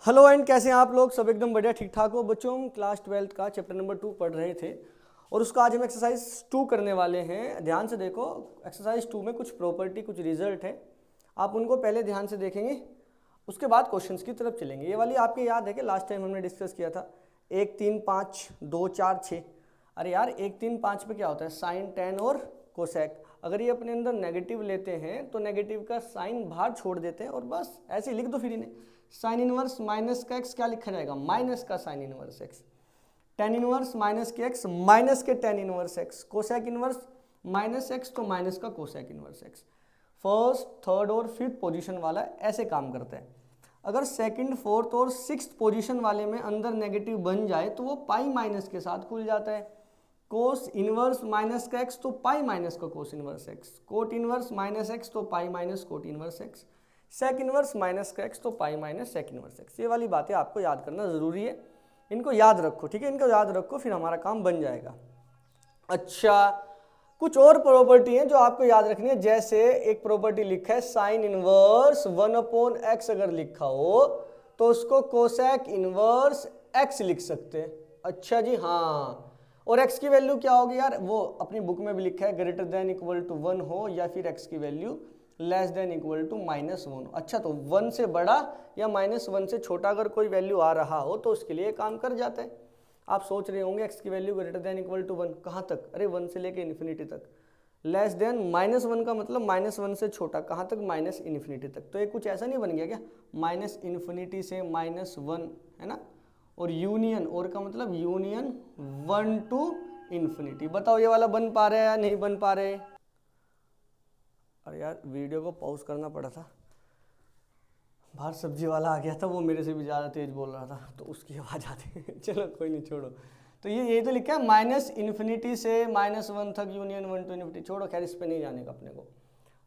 Hello and कैसे हैं आप लोग? सब एकदम बढ़िया ठीक ठाक हो बच्चों। हम क्लास 12 का चैप्टर नंबर 2 पढ़ रहे थे और उसका आज हम एक्सरसाइज 2 करने वाले हैं। ध्यान से देखो, एक्सरसाइज 2 में कुछ प्रॉपर्टी कुछ रिजल्ट है, आप उनको पहले ध्यान से देखेंगे, उसके बाद क्वेश्चंस की तरफ चलेंगे। ये वाली आपके याद है कि लास्ट टाइम हमने डिस्कस किया था 1 3 5 2 4 6। अरे यार 1 3 5 पे क्या होता है? साइन, टेन और कोसेक। अगर ये अपने अंदर नेगेटिव लेते हैं तो नेगेटिव का साइन बाहर छोड़ देते हैं और बस ऐसे ही लिख दो फिर इन्हें। साइन इनवर्स माइनस का एक्स क्या लिखा जाएगा? माइनस का sine inverse x. Tan inverse minus के एक्स माइनस के tan inverse x. Cosec inverse minus x तो माइनस का cosec inverse x. First, third और फिफ्थ पोजीशन वाला ऐसे काम करता है। अगर सेकंड, फोर्थ और सिक्स्थ पोजीशन वाले में अंदर नेगेटिव बन जाए तो वो पाई माइनस के साथ खुल जाता है। कोस इनवर्स माइनस का एक्स तो पाई माइनस का cos inverse x. Cot inverse minus x तो pi minus cot inverse x. Sec inverse minus का एक्स तो pi minus sec inverse x. ये वाली बातें आपको याद करना जरूरी है, इनको याद रखो, ठीक है? इनको याद रखो, फिर हमारा काम बन जाएगा। अच्छा, कुछ और प्रॉपर्टी है जो आपको याद रखनी है। जैसे एक प्रॉपर्टी लिखा है साइन इनवर्स 1/x अगर लिखा हो तो उसको कोसेक इनवर्स x लिख सकते हैं। अच्छा जी, हाँ। और x की वैल्यू क्या होगी यार? वो अपनी बुक में भी लिखा है ग्रेटर देन इक्वल टू 1 हो या फिर x की value less than equal to -1 हो। अच्छा, तो 1 से बड़ा या -1 से छोटा अगर कोई वैल्यू आ रहा हो तो उसके लिए काम कर जाता है। आप सोच रहे होंगे x की value greater than equal to 1 कहाँ तक? अरे 1 से लेके इन्फिनिटी तक। लेस देन -1 का मतलब -1 से छोटा कहाँ तक? -इन्फिनिटी तक। तो ये कुछ ऐसा नहीं बन गया क्या? -इन्फिनिटी से -1 है ना, और यूनियन, और का मतलब यूनियन 1 टू इन्फिनिटी। बताओ ये वाला बन पा रहा है या नहीं बन पा रहे? अरे यार वीडियो को पॉज करना पड़ा था, बाहर सब्जी वाला आ गया था, वो मेरे से भी ज़्यादा तेज बोल रहा था तो उसकी आवाज़ आती है। चलो कोई नहीं, छोड़ो। तो ये तो लिखा है -इन्फिनिटी से -1 तक यूनियन 1 टू इन्फिनिटी। छोड़ो, खैर इस पे नहीं जाने का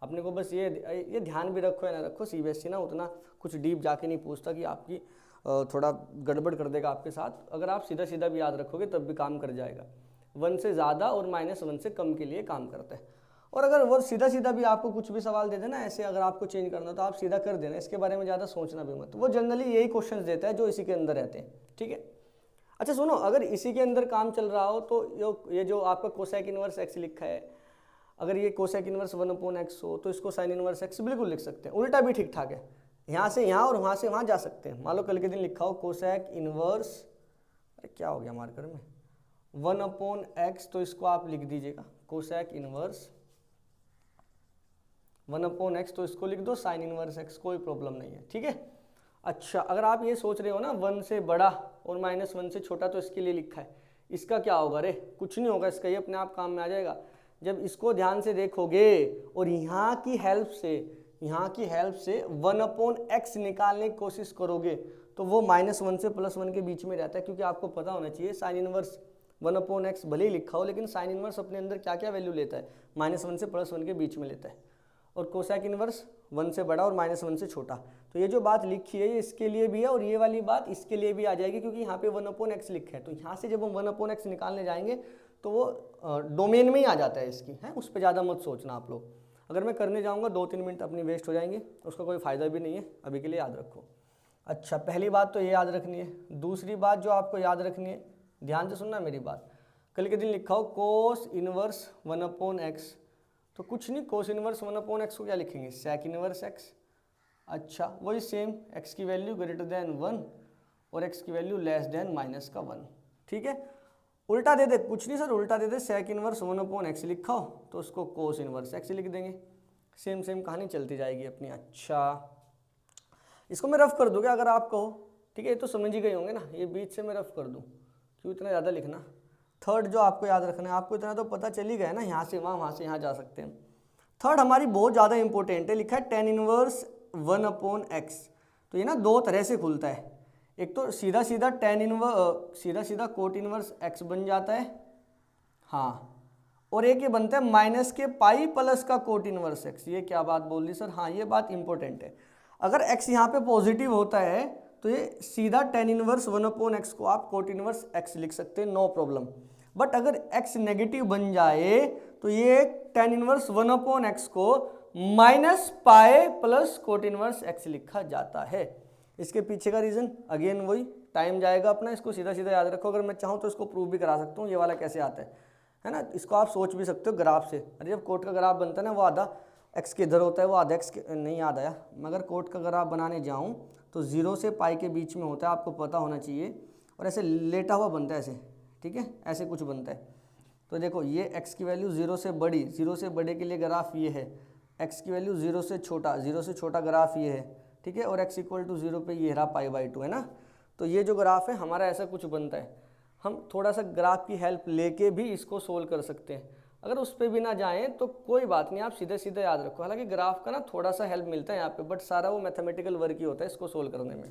अपने को बस ये ध्यान भी रखो या ना रखो, सीबीएसई ना उतना कुछ डीप जाके नहीं पूछता कि आपकी थोड़ा गड़बड़ कर देगा आपके साथ। अगर आप सीधा सीधा भी याद रखोगे तब भी काम कर जाएगा। 1 से ज़्यादा और -1 से कम के लिए काम करता है। और अगर वो सीधा सीधा भी आपको कुछ भी सवाल दे देना ऐसे, अगर आपको चेंज करना तो आप सीधा कर देना, इसके बारे में ज़्यादा सोचना भी मत। वो जनरली यही क्वेश्चंस देता है जो इसी के अंदर रहते हैं, ठीक है? अच्छा सुनो, अगर इसी के अंदर काम चल रहा हो तो ये जो आपका कोसेक इनवर्स एक्स लिखा है, अगर ये कोसेक इनवर्स 1/x हो तो इसको साइन इनवर्स एक्स बिल्कुल लिख सकते हैं। उल्टा भी ठीक ठाक है, यहाँ से यहाँ और वहाँ से वहाँ जा सकते हैं। मान लो कल के दिन लिखा हो कोसेक इनवर्स, अरे क्या हो गया मार्कर में, 1/x, तो इसको आप लिख दीजिएगा कोसेक इनवर्स 1/x, तो इसको लिख दो साइन इनवर्स एक्स, कोई प्रॉब्लम नहीं है, ठीक है? अच्छा, अगर आप ये सोच रहे हो ना 1 से बड़ा और -1 से छोटा तो इसके लिए लिखा है, इसका क्या होगा? अरे कुछ नहीं होगा इसका, ये अपने आप काम में आ जाएगा। जब इसको ध्यान से देखोगे और यहाँ की हेल्प से 1/x निकालने की कोशिश करोगे तो वो -1 से +1 के बीच में रहता है, क्योंकि आपको पता होना चाहिए साइन इनवर्स 1/x भले ही लिखा हो लेकिन साइन इनवर्स अपने अंदर क्या क्या वैल्यू लेता है? -1 से +1 के बीच में लेता है। और कोसेक इनवर्स 1 से बड़ा और -1 से छोटा। तो ये जो बात लिखी है ये इसके लिए भी है और ये वाली बात इसके लिए भी आ जाएगी, क्योंकि यहाँ पे 1/x लिखा है। तो यहाँ से जब हम 1/x निकालने जाएंगे तो वो डोमेन में ही आ जाता है इसकी, है? उस पर ज़्यादा मत सोचना आप लोग। अगर मैं करने जाऊँगा 2-3 मिनट अपनी वेस्ट हो जाएंगे, उसका कोई फ़ायदा भी नहीं है, अभी के लिए याद रखो। अच्छा, पहली बात तो ये याद रखनी है। दूसरी बात जो आपको याद रखनी है, ध्यान से सुनना मेरी बात। कल के दिन लिखा हो कोस इनवर्स 1/x, तो कुछ नहीं, कोस इनवर्स 1/x को क्या लिखेंगे? Sec inverse x. अच्छा, वही सेम, x की वैल्यू ग्रेटर देन 1 और x की वैल्यू लेस देन -1, ठीक है? उल्टा दे दे, कुछ नहीं सर, उल्टा दे दे, सेक इनवर्स 1/x लिखा हो तो उसको कोस इनवर्स x लिख देंगे। सेम कहानी चलती जाएगी अपनी। अच्छा, इसको मैं रफ कर दूँ क्या अगर आप कहो? ठीक है, ये तो समझ ही गए होंगे ना, ये बीच से मैं रफ कर दूँ, क्यों इतना ज़्यादा लिखना? थर्ड जो आपको याद रखना है, आपको इतना तो पता चल ही गया ना, यहाँ से वहाँ, वहाँ से यहाँ जा सकते हैं। थर्ड हमारी बहुत ज़्यादा इंपॉर्टेंट है, लिखा है टेन इनवर्स 1/x। तो ये ना दो तरह से खुलता है, एक तो सीधा सीधा सीधा कोट इनवर्स x बन जाता है, हाँ, और एक ये बनता है माइनस के पाई प्लस का कोट इनवर्स x। ये क्या बात बोल दी सर? हाँ, ये बात इंपॉर्टेंट है। अगर x यहाँ पे पॉजिटिव होता है तो ये सीधा टेन इनवर्स 1/x को आप कोट इनवर्स x लिख सकते हैं, नो प्रॉब्लम। बट अगर x नेगेटिव बन जाए तो ये टेन इनवर्स 1/x को -π प्लस कोट इनवर्स x लिखा जाता है। इसके पीछे का रीज़न अगेन वही, टाइम जाएगा अपना, इसको सीधा सीधा याद रखो। अगर मैं चाहूँ तो इसको प्रूव भी करा सकता हूँ, ये वाला कैसे आता है ना। इसको आप सोच भी सकते हो ग्राफ से। अरे जब कोट का ग्राफ बनता है ना, वो आधा एक्स के इधर होता है, वो आधा एक्स के, नहीं याद आया, मगर कोट का ग्राफ बनाने जाऊँ तो 0 से पाई के बीच में होता है, आपको पता होना चाहिए। और ऐसे लेटा हुआ बनता है ऐसे, ठीक है, ऐसे कुछ बनता है। तो देखो ये x की वैल्यू 0 से बड़ी, 0 से बड़े के लिए ग्राफ ये है, x की वैल्यू 0 से छोटा, 0 से छोटा ग्राफ ये है, ठीक है, और x इक्वल टू 0 पे ये रहा π/2 है ना। तो ये जो ग्राफ है हमारा ऐसा कुछ बनता है। हम थोड़ा सा ग्राफ की हेल्प लेके भी इसको सोल्व कर सकते हैं। अगर उस पर भी ना जाएं तो कोई बात नहीं, आप सीधे सीधे याद रखो। हालांकि ग्राफ का ना थोड़ा सा हेल्प मिलता है यहाँ पे, बट सारा वो मैथमेटिकल वर्क ही होता है इसको सोल्व करने में।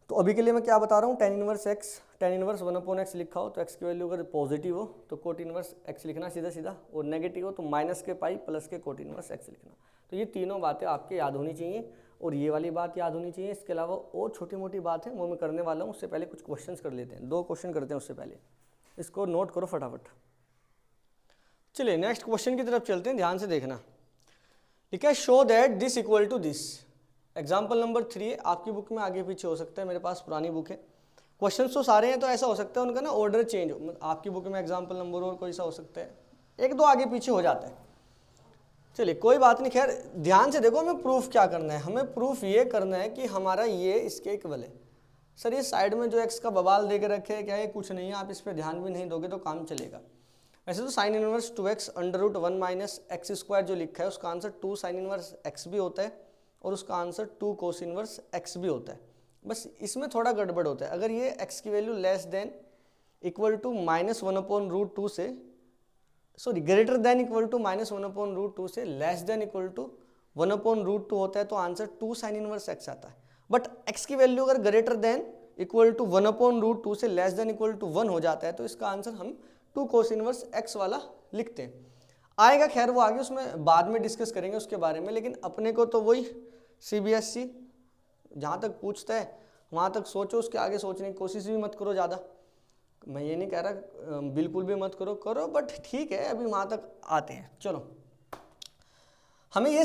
तो अभी के लिए मैं क्या बता रहा हूँ, tan inverse x, tan inverse 1/x लिखा हो तो x की वैल्यू अगर पॉजिटिव हो तो कोट इनवर्स x लिखना सीधा सीधा, और नेगेटिव हो तो माइनस के पाई प्लस के कोट इनवर्स x लिखना। तो ये तीनों बातें आपके याद होनी चाहिए, और ये वाली बात याद होनी चाहिए। इसके अलावा और छोटी मोटी बात है वो मैं करने वाला हूँ। उससे पहले कुछ क्वेश्चन कर लेते हैं, 2 क्वेश्चन करते हैं उससे पहले, इसको नोट करो फटाफट। चलिए नेक्स्ट क्वेश्चन की तरफ चलते हैं, ध्यान से देखना। ठीक है, show that this equal to दिस। एग्जाम्पल नंबर 3 आपकी बुक में आगे पीछे हो सकता है, मेरे पास पुरानी बुक है। क्वेश्चंस तो सारे हैं, तो ऐसा हो सकता है उनका ना ऑर्डर चेंज हो, आपकी बुक में एग्जाम्पल नंबर और कोई सा हो सकता है, 1-2 आगे पीछे हो जाता है। चलिए कोई बात नहीं, खैर ध्यान से देखो, हमें प्रूफ क्या करना है। हमें प्रूफ ये करना है कि हमारा ये इसके इक्वल है। सर ये साइड में जो एक्स का बवाल दे के रखे है क्या, ये कुछ नहीं है, आप इस पर ध्यान भी नहीं दोगे तो काम चलेगा। वैसे तो साइन इनवर्स 2x √1 - x² जो लिखा है उसका आंसर 2 साइन इनवर्स x भी होता है, और उसका आंसर 2 कोस इनवर्स x भी होता है। बस इसमें थोड़ा गड़बड़ होता है। अगर ये x की value less than equal to -1/√2 से, sorry greater than equal to -1/√2 से लेस देन इक्वल टू 1/√2 होता है, तो आंसर 2 साइन इनवर्स x आता है। बट x की वैल्यू अगर ग्रेटर देन इक्वल टू 1/√2 से लेस देन इक्वल टू 1 हो जाता है, तो इसका आंसर हम 2 कोस इनवर्स x वाला लिखते हैं। आएगा, खैर वो आगे उसमें बाद में डिस्कस करेंगे उसके बारे में, लेकिन अपने को तो वही CBSE जहाँ तक पूछता है वहाँ तक सोचो, उसके आगे सोचने की कोशिश भी मत करो ज़्यादा। मैं ये नहीं कह रहा बिल्कुल भी मत करो, करो बट ठीक है, अभी वहाँ तक आते हैं। चलो हमें ये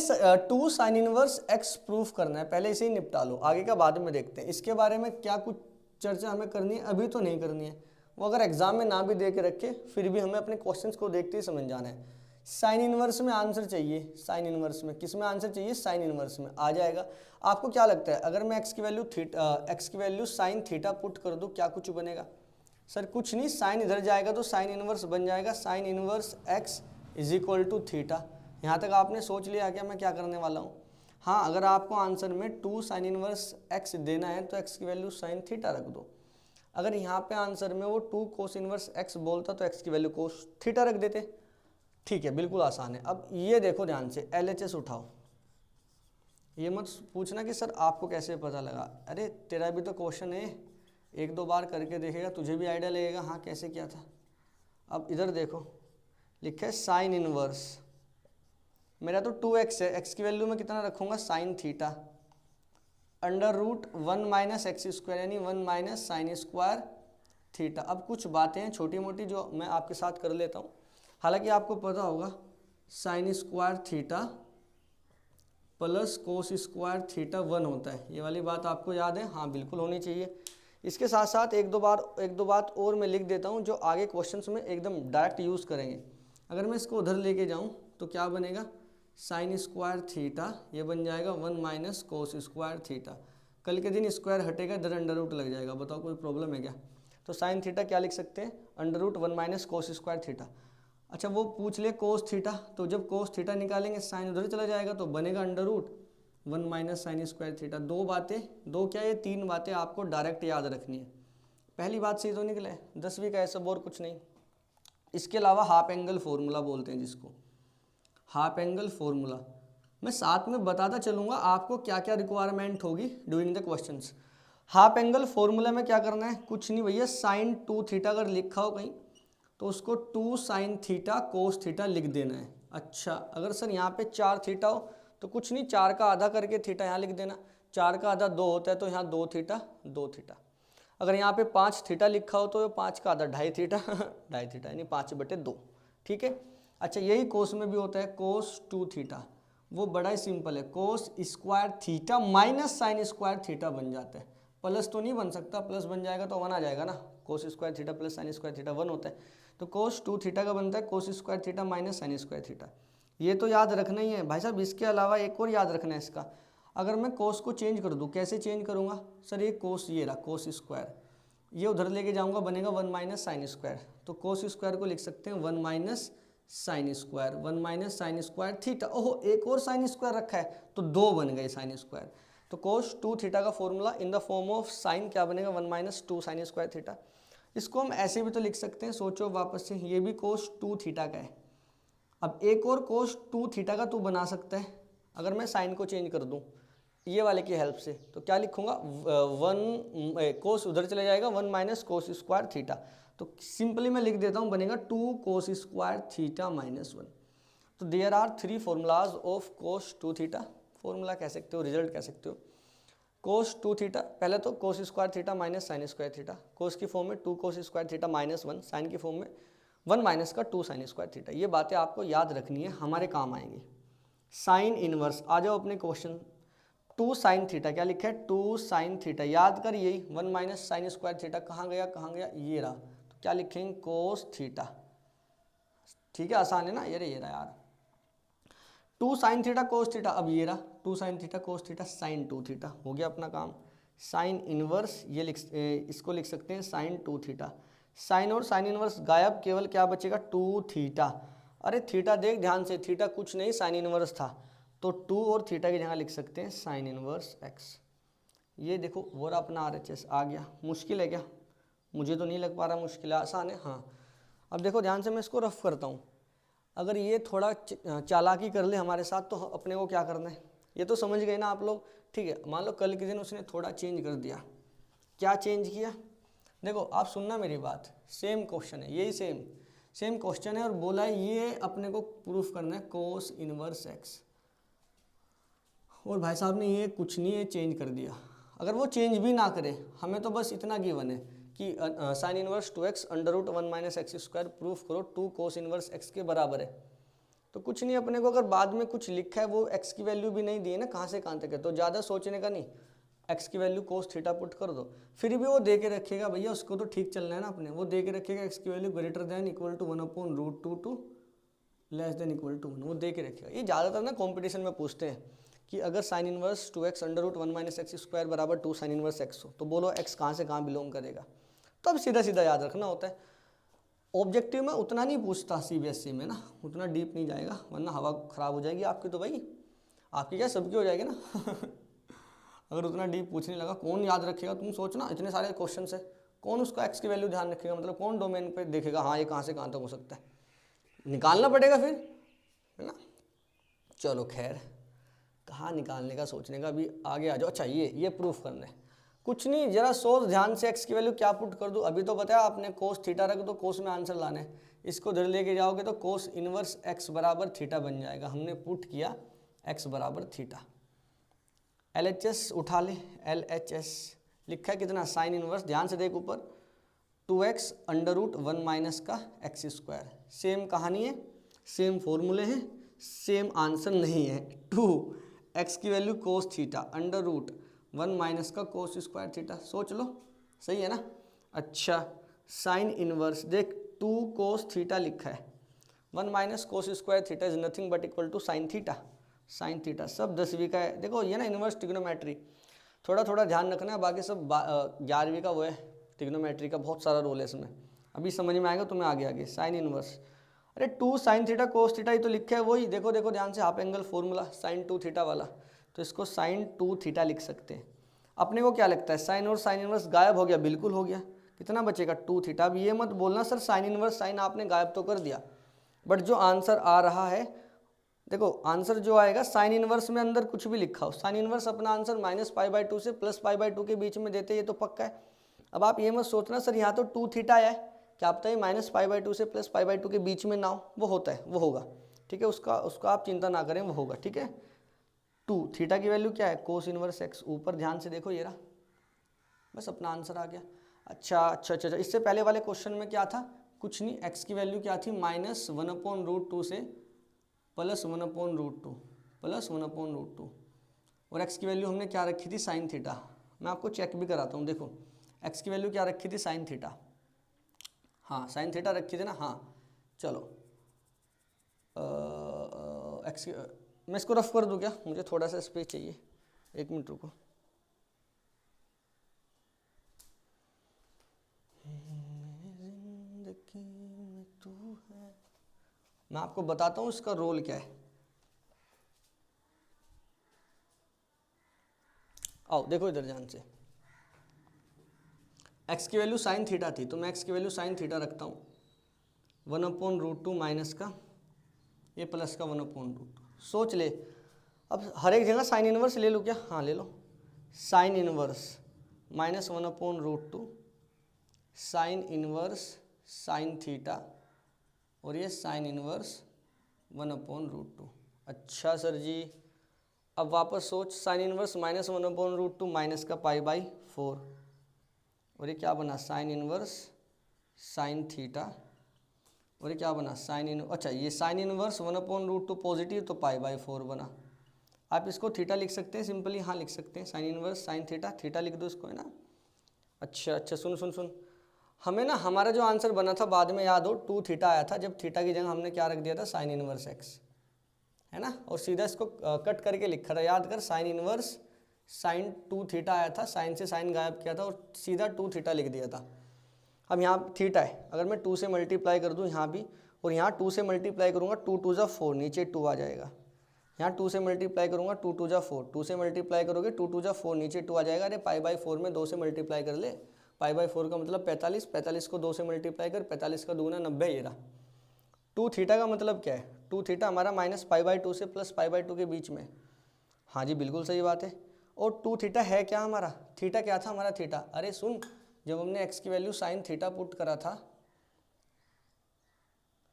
2 साइन इनवर्स x प्रूफ करना है, पहले इसे ही निपटा लो, आगे का बाद में देखते हैं। इसके बारे में क्या कुछ चर्चा हमें करनी है, अभी तो नहीं करनी है। वो अगर एग्जाम में ना भी दे के रखे फिर भी हमें अपने क्वेश्चंस को देखते ही समझ जाना है। साइन इनवर्स में आंसर चाहिए, साइन इनवर्स में किस में आंसर चाहिए, साइन इनवर्स में आ जाएगा। आपको क्या लगता है अगर मैं x की वैल्यू साइन थीटा पुट कर दूँ क्या कुछ बनेगा? सर कुछ नहीं, साइन इधर जाएगा तो साइन इनवर्स बन जाएगा, साइन इनवर्स x = थीटा। यहाँ तक आपने सोच लिया क्या मैं क्या करने वाला हूँ? हाँ, अगर आपको आंसर में 2 साइन इनवर्स x देना है तो x की वैल्यू साइन थीटा रख दो। अगर यहाँ पे आंसर में वो 2 कोस इनवर्स x बोलता तो x की वैल्यू कोस थीटा रख देते। ठीक है, बिल्कुल आसान है। अब ये देखो ध्यान से, LHS उठाओ। ये मत पूछना कि सर आपको कैसे पता लगा, अरे तेरा भी तो क्वेश्चन है, 1-2 बार करके देखेगा तुझे भी आइडिया लगेगा हाँ कैसे किया था। अब इधर देखो लिखा है साइन इनवर्स, मेरा तो 2x है, x की वैल्यू में कितना रखूँगा साइन थीटा, √1 - x² यानी 1 - साइन स्क्वायर थीटा। अब कुछ बातें हैं छोटी मोटी जो मैं आपके साथ कर लेता हूँ, हालांकि आपको पता होगा sign square theta plus cos square theta 1 होता है, ये वाली बात आपको याद है? हाँ बिल्कुल होनी चाहिए। इसके साथ साथ एक दो बात और मैं लिख देता हूँ जो आगे क्वेश्चंस में एकदम डायरेक्ट यूज़ करेंगे। अगर मैं इसको उधर लेके जाऊँ तो क्या बनेगा, साइन स्क्वायर थीटा ये बन जाएगा 1 - कोस स्क्वायर थीटा। कल के दिन स्क्वायर हटेगा, इधर अंडर रूट लग जाएगा, बताओ कोई प्रॉब्लम है क्या? तो साइन थीटा क्या लिख सकते हैं, √1 - कोस स्क्वायर थीटा। अच्छा वो पूछ ले कोस थीटा, तो जब कोस थीटा निकालेंगे साइन उधर चला जाएगा तो बनेगा √1 - साइन स्क्वायर थीटा। 2 बातें, 2 क्या ये 3 बातें आपको डायरेक्ट याद रखनी है। पहली बात सही तो निकला है, 10वीं का है सब और कुछ नहीं। इसके अलावा हाफ एंगल फॉर्मूला बोलते हैं जिसको, हाफ एंगल फॉर्मूला मैं साथ में बताता चलूँगा आपको क्या क्या रिक्वायरमेंट होगी during the questions. Half angle formula में क्या करना है, कुछ नहीं भैया, साइन 2 थीटा अगर लिखा हो कहीं तो उसको 2 साइन थीटा कोस थीटा लिख देना है। अच्छा अगर सर यहाँ पे 4 थीटा हो तो कुछ नहीं, 4 का आधा करके थीटा यहाँ लिख देना, 4 का आधा 2 होता है तो यहाँ 2 थीटा 2 थीटा। अगर यहाँ पे 5 थीटा लिखा हो तो 5 का आधा 2.5 थीटा 2.5 थीटा यानी 5/2, ठीक है। अच्छा यही कोस में भी होता है, कोस 2 थीटा, वो बड़ा ही सिंपल है, कोस square theta minus sine square theta बन जाता है। प्लस तो नहीं बन सकता, प्लस बन जाएगा तो 1 आ जाएगा ना, कोस square theta plus sign square theta 1 होता है। तो कोस 2 थीटा का बनता है कोस square theta minus sine square theta. ये तो याद रखना ही है भाई साहब। इसके अलावा एक और याद रखना है इसका, अगर मैं कोस को चेंज कर दूँ, कैसे चेंज करूँगा सर, ये कोस ये रहा कोस स्क्वायर, ये उधर लेके जाऊँगा बनेगा 1 माइनस साइन स्क्वायर, तो कोस स्क्वायर को लिख सकते हैं 1 minus sine square, 1 minus sine square theta. ओहो, एक और साइन स्क्वायर रखा है तो 2 बन गए साइन स्क्वायर। तो कोस 2 थीटा का formula in the form of sine क्या बनेगा, 1 माइनस 2 साइन स्क्वायर थीटा। इसको हम ऐसे भी तो लिख सकते हैं, सोचो वापस से, ये भी कोस 2 थीटा का है। अब एक और कोस 2 थीटा का तू बना सकता है, अगर मैं साइन को चेंज कर दूं ये वाले की हेल्प से, तो क्या लिखूंगा, 1 कोस उधर चले जाएगा, 1 माइनस कोस स्क्वायर थीटा। तो सिंपली मैं लिख देता हूँ, बनेगा 2 कोस स्क्वायर थीटा माइनस 1। तो there are 3 formulas of cos 2 theta. Formula कह सकते हो, रिजल्ट कह सकते हो। कोस 2 थीटा, पहले तो cos square theta minus sine square theta, cos की फॉर्म में 2 cos square theta minus 1, sine की फॉर्म में 1 माइनस का 2 साइन स्क्वायर थीटा। ये बातें आपको याद रखनी है, हमारे काम आएंगी। साइन इनवर्स, आ जाओ अपने क्वेश्चन। 2 साइन थीटा, क्या लिखा है, 2 साइन थीटा, याद कर यही 1 माइनस साइन स्क्वायर थीटा कहाँ गया, कहाँ गया, ये रहा। तो क्या लिखेंगे, कोस थीटा। ठीक है, आसान है ना, ये रहा यार, 2 साइन थीटा कोस थीटा। अब ये रहा 2 sine theta cos theta sine 2 theta, हो गया अपना काम। साइन इनवर्स, इसको लिख सकते हैं साइन 2 थीटा। साइन और साइन इनवर्स गायब, केवल क्या बचेगा, 2 थीटा। अरे थीटा देख ध्यान से, थीटा कुछ नहीं साइन इनवर्स था, तो 2 और थीटा की जगह लिख सकते हैं साइन इनवर्स एक्स। ये देखो वो रहा अपना RHS आ गया। मुश्किल है क्या, मुझे तो नहीं लग पा रहा मुश्किल है, आसान है। हाँ, अब देखो ध्यान से, मैं इसको रफ करता हूँ। अगर ये थोड़ा चालाकी कर ले हमारे साथ तो अपने को क्या करना है, ये तो समझ गए ना आप लोग। ठीक है, मान लो कल के दिन उसने थोड़ा चेंज कर दिया, क्या चेंज किया, देखो आप सुनना मेरी बात, सेम क्वेश्चन है, यही सेम क्वेश्चन है, और बोला है ये अपने को प्रूफ करना है कोस इनवर्स एक्स, और भाई साहब ने ये कुछ नहीं है चेंज कर दिया। अगर वो चेंज भी ना करे, हमें तो बस इतना गिवन है कि sine inverse 2x under root 1 minus x square proof करो 2 कोस इनवर्स x के बराबर है। तो कुछ नहीं, अपने को अगर बाद में कुछ लिखा है, वो x की वैल्यू भी नहीं दी है ना, कहाँ से कहाँ तक है, तो ज़्यादा सोचने का नहीं, x की वैल्यू कोस थीटा पुट कर दो। फिर भी वो दे के रखेगा भैया, उसको तो ठीक चलना है ना अपने, वो दे के रखेगा x की value greater than equal to 1/√2 to less than equal to 1, वो दे के रखेगा। ये ज़्यादातर ना कॉम्पिटिशन में पूछते हैं कि अगर sine inverse 2x under root 1 minus x square बराबर 2 साइन इनवर्स x हो, तो बोलो x कहाँ से कहाँ बिलोंग करेगा। तो अब सीधा सीधा याद रखना होता है। ऑब्जेक्टिव में उतना नहीं पूछता CBSE में ना, उतना डीप नहीं जाएगा, वरना हवा ख़राब हो जाएगी आपकी, तो भाई आपकी क्या सबकी हो जाएगी ना अगर उतना डीप पूछने लगा, कौन याद रखेगा, तुम सोचना, इतने सारे क्वेश्चन है, कौन उसका एक्स की वैल्यू ध्यान रखेगा, मतलब कौन डोमेन पे देखेगा, हाँ ये कहाँ से कहाँ तक हो सकता है, निकालना पड़ेगा फिर, है ना। चलो खैर, कहाँ निकालने का सोचने का, अभी आगे आ जाओ। अच्छा ये प्रूफ करना है, कुछ नहीं, जरा सोच ध्यान से, एक्स की वैल्यू क्या पुट कर दूँ, अभी तो बताया आपने कोस थीटा रख दो, कोस में आंसर लाना है, इसको इधर लेके जाओगे तो कोस इनवर्स एक्स बराबर थीटा बन जाएगा, हमने पुट किया एक्स बराबर थीटा। LHS उठा ले, LHS लिखा है कितना, साइन इनवर्स, ध्यान से देख ऊपर, 2x अंडर रूट 1 माइनस का एक्स स्क्वायर, सेम कहानी है, सेम फॉर्मूले हैं, सेम आंसर नहीं है। 2x की value cos theta under root 1 minus का कोस स्क्वायर थीटा, सोच लो, सही है ना। अच्छा, साइन इनवर्स देख, 2 कोस थीटा लिखा है, 1 minus cos square theta is nothing but equal to sine theta, sine theta सब 10वीं का है। देखो ये ना इनवर्स ट्रिग्नोमेट्री, थोड़ा थोड़ा ध्यान रखना है, बाकी सब 11वीं का वो है, ट्रिग्नोमेट्री का बहुत सारा रोल है इसमें, अभी समझ में आएगा तुम्हें आगे आगे। साइन इनवर्स, अरे 2 साइन थीटा कोस थीटा, ये तो लिखा है वही, देखो देखो ध्यान से, half angle formula sine 2 theta वाला, तो इसको साइन 2 थीटा लिख सकते हैं। अपने को क्या लगता है, साइन और साइन इनवर्स गायब हो गया, बिल्कुल हो गया, कितना बचेगा 2 थीटा। अब ये मत बोलना सर साइन इनवर्स साइन आपने गायब तो कर दिया, बट जो आंसर आ रहा है, देखो आंसर जो आएगा साइन इनवर्स में अंदर कुछ भी लिखा हो, साइन इनवर्स अपना आंसर -π/2 से +π/2 के बीच में देते, ये तो पक्का है। अब आप ये मत सोचना सर यहाँ तो 2 थीटा है, क्या पता है -π/2 से +π/2 के बीच में ना हो, वो होता है, वो होगा, ठीक है, उसका आप चिंता ना करें, वो होगा, ठीक है। 2 थीटा की वैल्यू क्या है, कोस इनवर्स एक्स, ऊपर ध्यान से देखो, ये रहा, बस अपना आंसर आ गया। अच्छा, इससे पहले वाले क्वेश्चन में क्या था, कुछ नहीं, एक्स की वैल्यू क्या थी, -1/√2 से +1/√2, प्लस 1/√2 और x की वैल्यू हमने क्या रखी थी, साइन थीटा। मैं आपको चेक भी कराता हूँ, देखो x की वैल्यू क्या रखी थी, साइन थीटा। हाँ साइन थीटा रखी थी ना, हाँ चलो एक्स मैं इसको रफ कर दूँ क्या, मुझे थोड़ा सा स्पेस चाहिए, 1 मिनट रुको। मैं आपको बताता हूँ इसका रोल क्या है। आओ देखो इधर ध्यान से, x की वैल्यू साइन थीटा थी तो मैं x की वैल्यू साइन थीटा रखता हूँ 1/√2 माइनस का ये प्लस का 1/√2। सोच ले, अब हर एक जगह साइन इनवर्स ले लो क्या, हाँ ले लो। Sine inverse minus 1/√2 sine inverse sine theta और ये साइन इनवर्स 1/√2। अच्छा सर जी, अब वापस सोच, साइन इनवर्स माइनस 1/√2 माइनस का π/4 और ये क्या बना, साइन इनवर्स साइन थीटा और ये क्या बना, अच्छा ये साइन इनवर्स 1/√2 पॉजिटिव तो π/4 बना। आप इसको थीटा लिख सकते हैं सिंपली, हाँ लिख सकते हैं, sign inverse sine theta, theta लिख दो इसको, है ना। अच्छा सुन हमें ना हमारा जो आंसर बना था बाद में याद हो 2 थीटा आया था, जब थीटा की जगह हमने क्या रख दिया था, साइन इनवर्स x, है ना, और सीधा इसको कट करके लिखा था, याद कर, साइन इनवर्स साइन 2 थीटा आया था, साइन से साइन गायब किया था और सीधा 2 थीटा लिख दिया था। अब यहाँ थीटा है, अगर मैं 2 से मल्टीप्लाई कर दूँ यहाँ भी और यहाँ 2 से मल्टीप्लाई करूँगा 2 2 जा 4, नीचे 2 आ जाएगा। यहाँ 2 से मल्टीप्लाई करूँगा 2 2 जा 4, 2 से मल्टीप्लाई करोगे 2 2 जा 4, नीचे 2 आ जाएगा। अरे π/4 में 2 से मल्टीप्लाई कर ले, π/4 का मतलब 45, 45 को 2 से मल्टीप्लाई कर, 45 का 2 × 90, ये रहा 2 थीटा का मतलब क्या है, 2 थीटा हमारा माइनस π/2 से प्लस π/2 के बीच में। हाँ जी बिल्कुल सही बात है। और 2 थीटा है क्या हमारा, थीटा क्या था हमारा, थीटा, अरे सुन, जब हमने x की वैल्यू साइन थीटा पुट करा था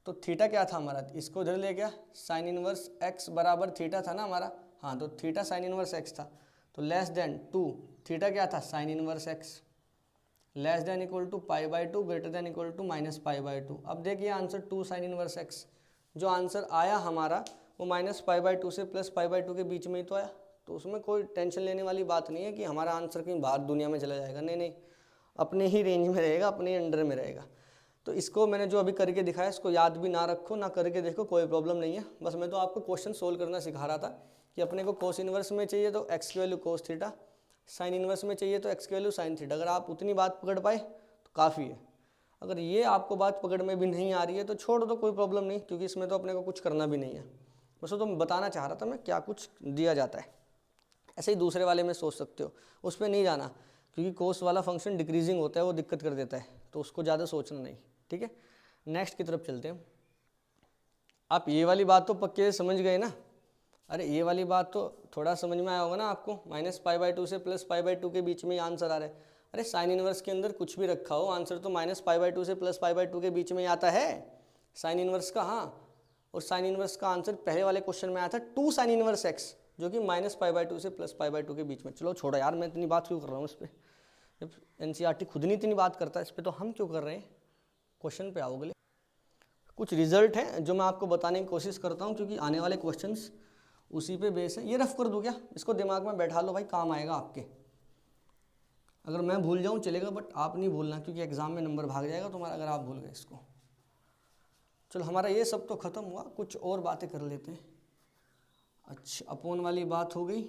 तो थीटा क्या था हमारा, इसको इधर ले गया, साइन इनवर्स x बराबर थीटा था ना हमारा, हाँ तो थीटा साइन इनवर्स x था, तो लेस देन 2 थीटा क्या था, sine inverse x, less than equal to π/2 greater than equal to minus π/2। अब देखिए आंसर 2 साइन इनवर्स x, जो आंसर आया हमारा वो माइनस π/2 से प्लस π/2 के बीच में ही तो आया, तो उसमें कोई टेंशन लेने वाली बात नहीं है कि हमारा आंसर कहीं बाहर दुनिया में चला जाएगा, नहीं, अपने ही रेंज में रहेगा, अपने ही अंडर में रहेगा। तो इसको मैंने जो अभी करके दिखाया इसको याद भी ना रखो ना करके देखो, कोई प्रॉब्लम नहीं है, बस मैं तो आपको क्वेश्चन सोल्व करना सिखा रहा था कि अपने को कोस इनवर्स में चाहिए तो x की value cos theta, sine inverse में चाहिए तो x की वैल्यू साइन थीटा। अगर आप उतनी बात पकड़ पाए तो काफ़ी है, अगर ये आपको बात पकड़ में भी नहीं आ रही है तो छोड़ दो, कोई प्रॉब्लम नहीं, क्योंकि इसमें तो अपने को कुछ करना भी नहीं है, बस तो बताना चाह रहा था मैं क्या कुछ दिया जाता है। ऐसे ही दूसरे वाले में सोच सकते हो, उस पर नहीं जाना क्योंकि कोस वाला फंक्शन डिक्रीजिंग होता है, वो दिक्कत कर देता है, तो उसको ज़्यादा सोचना नहीं, ठीक है। नेक्स्ट की तरफ चलते हैं। आप ये वाली बात तो पक्के समझ गए ना, अरे ये वाली बात तो थोड़ा समझ में आया होगा ना आपको, माइनस π/2 से प्लस π/2 के बीच में ही आंसर आ रहा है। अरे साइन इनवर्स के अंदर कुछ भी रखा हो आंसर तो माइनस π/2 से प्लस π/2 के बीच में ही आता है, साइन इनवर्स का, हाँ। और साइन इनवर्स का आंसर पहले वाले क्वेश्चन में आया था 2 साइन इनवर्स x, जो कि माइनस π/2 से प्लस π/2 के बीच में। चलो छोड़ो यार, मैं इतनी बात क्यों कर रहा हूँ इस पर, जब NCERT खुद नहीं इतनी बात करता इस पर, तो हम क्यों कर रहे हैं। क्वेश्चन पे आओ अगले, कुछ रिजल्ट हैं जो मैं आपको बताने की कोशिश करता हूँ क्योंकि आने वाले क्वेश्चंस उसी पे बेस है। ये रफ कर दूँ क्या, इसको दिमाग में बैठा लो भाई, काम आएगा आपके। अगर मैं भूल जाऊँ चलेगा, बट आप नहीं भूलना क्योंकि एग्जाम में नंबर भाग जाएगा तुम्हारा अगर आप भूल गए इसको। चलो हमारा ये सब तो ख़त्म हुआ, कुछ और बातें कर लेते हैं। अच्छा अपोन वाली बात हो गई,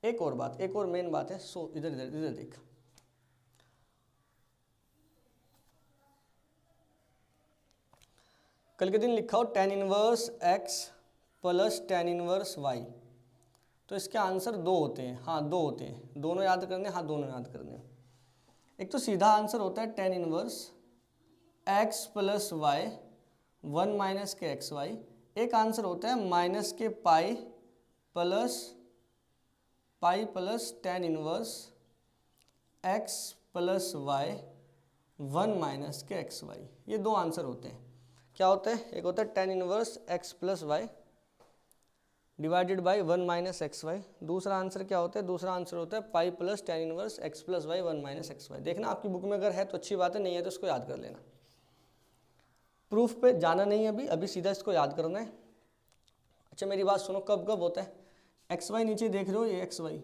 एक और बात, एक और मेन बात है। सो इधर इधर इधर देख, कल के दिन लिखा हो tan inverse x plus tan inverse y, तो इसके आंसर 2 होते हैं, हाँ 2 होते हैं, दोनों याद करने, हाँ दोनों याद करने। एक तो सीधा आंसर होता है tan inverse x plus y 1 minus के एक्स वाई, एक आंसर होता है माइनस के pi plus tan inverse x plus y 1 minus के एक्स वाई। ये 2 आंसर होते हैं। क्या होता है, एक होता है tan inverse x plus y divided by 1 minus x y, दूसरा आंसर क्या होता है, दूसरा आंसर होता है pi plus tan inverse x plus Y 1 minus x y. देखना आपकी बुक में अगर है तो अच्छी बात है, नहीं है तो इसको याद कर लेना। प्रूफ पे जाना नहीं है अभी, अभी सीधा इसको याद करना है। अच्छा मेरी बात सुनो, कब कब होता है? एक्स वाई नीचे देख रहे हो, ये एक्स वाई,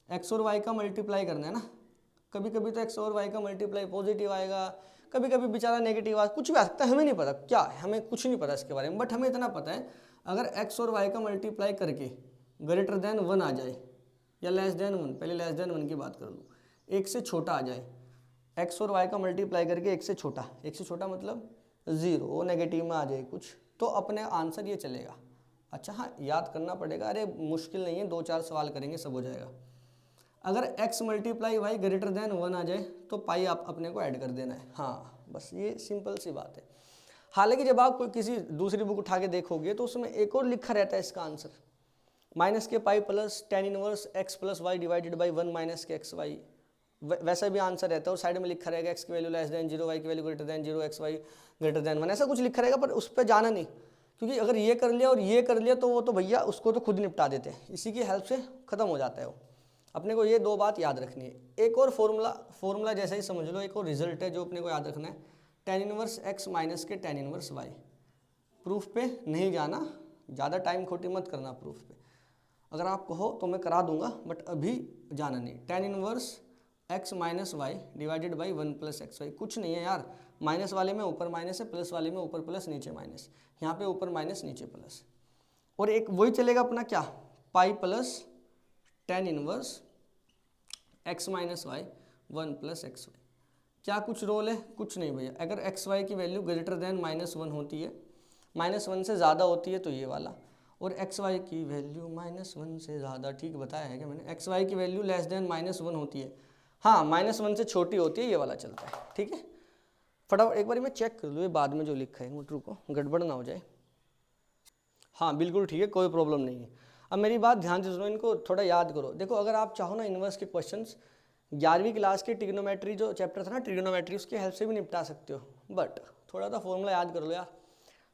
एक्स और वाई का मल्टीप्लाई करना है ना। कभी कभी तो एक्स और वाई का मल्टीप्लाई पॉजिटिव आएगा, कभी कभी बेचारा नेगेटिव आएगा, कुछ भी आ सकता है, हमें नहीं पता क्या है, हमें कुछ नहीं पता इसके बारे में। बट हमें इतना पता है अगर एक्स और वाई का मल्टीप्लाई करके ग्रेटर देन 1 आ जाए या लेस देन 1, पहले लेस देन 1 की बात कर लूँ, एक से छोटा आ जाए, एक्स और वाई का मल्टीप्लाई करके एक से छोटा मतलब 0, वो नेगेटिव में आ जाए कुछ, तो अपने आंसर ये चलेगा। अच्छा हाँ, याद करना पड़ेगा, अरे मुश्किल नहीं है, 2-4 सवाल करेंगे सब हो जाएगा। अगर x multiply y greater than 1 आ जाए तो पाई आप अपने को ऐड कर देना है। हाँ बस ये सिंपल सी बात है। हालांकि जब आप कोई किसी दूसरी बुक उठा के देखोगे तो उसमें एक और लिखा रहता है इसका आंसर, माइनस के pi plus tan inverse x plus y divided by 1 minus के एक्स वाई, वैसा भी आंसर रहता है। और साइड में लिखा रहेगा x की वैल्यू लेस देन 0, y की value greater than 0, x y greater than 1, ऐसा कुछ लिखा रहेगा। पर उस पर जाना नहीं, क्योंकि अगर ये कर लिया और ये कर लिया तो वो तो भैया उसको तो खुद निपटा देते हैं, इसी की हेल्प से ख़त्म हो जाता है वो। अपने को ये 2 बात याद रखनी है। एक और फॉर्मूला जैसा ही समझ लो, एक और रिजल्ट है जो अपने को याद रखना है, tan इनवर्स x माइनस के tan इनवर्स y। प्रूफ पे नहीं जाना, ज़्यादा टाइम खोटी मत करना प्रूफ पे। अगर आप कहो तो मैं करा दूंगा, बट अभी जाना नहीं। tan inverse x minus y divided by 1 plus x y, कुछ नहीं है यार, माइनस वाले में ऊपर माइनस है, प्लस वाले में ऊपर प्लस नीचे माइनस, यहाँ पे ऊपर माइनस नीचे प्लस, और एक वही चलेगा अपना क्या, pi plus tan inverse x minus Y 1 plus x y. क्या कुछ रोल है? कुछ नहीं भैया। अगर एक्स वाई की वैल्यू ग्रेटर देन -1 होती है, -1 से ज़्यादा होती है तो ये वाला, और एक्स वाई की वैल्यू -1 से ज़्यादा, ठीक बताया है क्या मैंने, एक्स वाई की वैल्यू लेस देन -1 होती है, हाँ -1 से छोटी होती है, ये वाला चलता है। ठीक है, फटाफट एक बार मैं चेक कर लूँ ये बाद में जो लिखा है, मिनट रुको, गड़बड़ ना हो जाए। हाँ बिल्कुल ठीक है, कोई प्रॉब्लम नहीं है। अब मेरी बात ध्यान से सुनो, इनको थोड़ा याद करो। देखो अगर आप चाहो ना इन्वर्स के क्वेश्चंस 11वीं क्लास के ट्रिग्नोमेट्री जो चैप्टर था ना, ट्रिग्नोमेट्री, उसकी हेल्प से भी निपटा सकते हो। बट थोड़ा सा फॉर्मूला याद कर लो यार,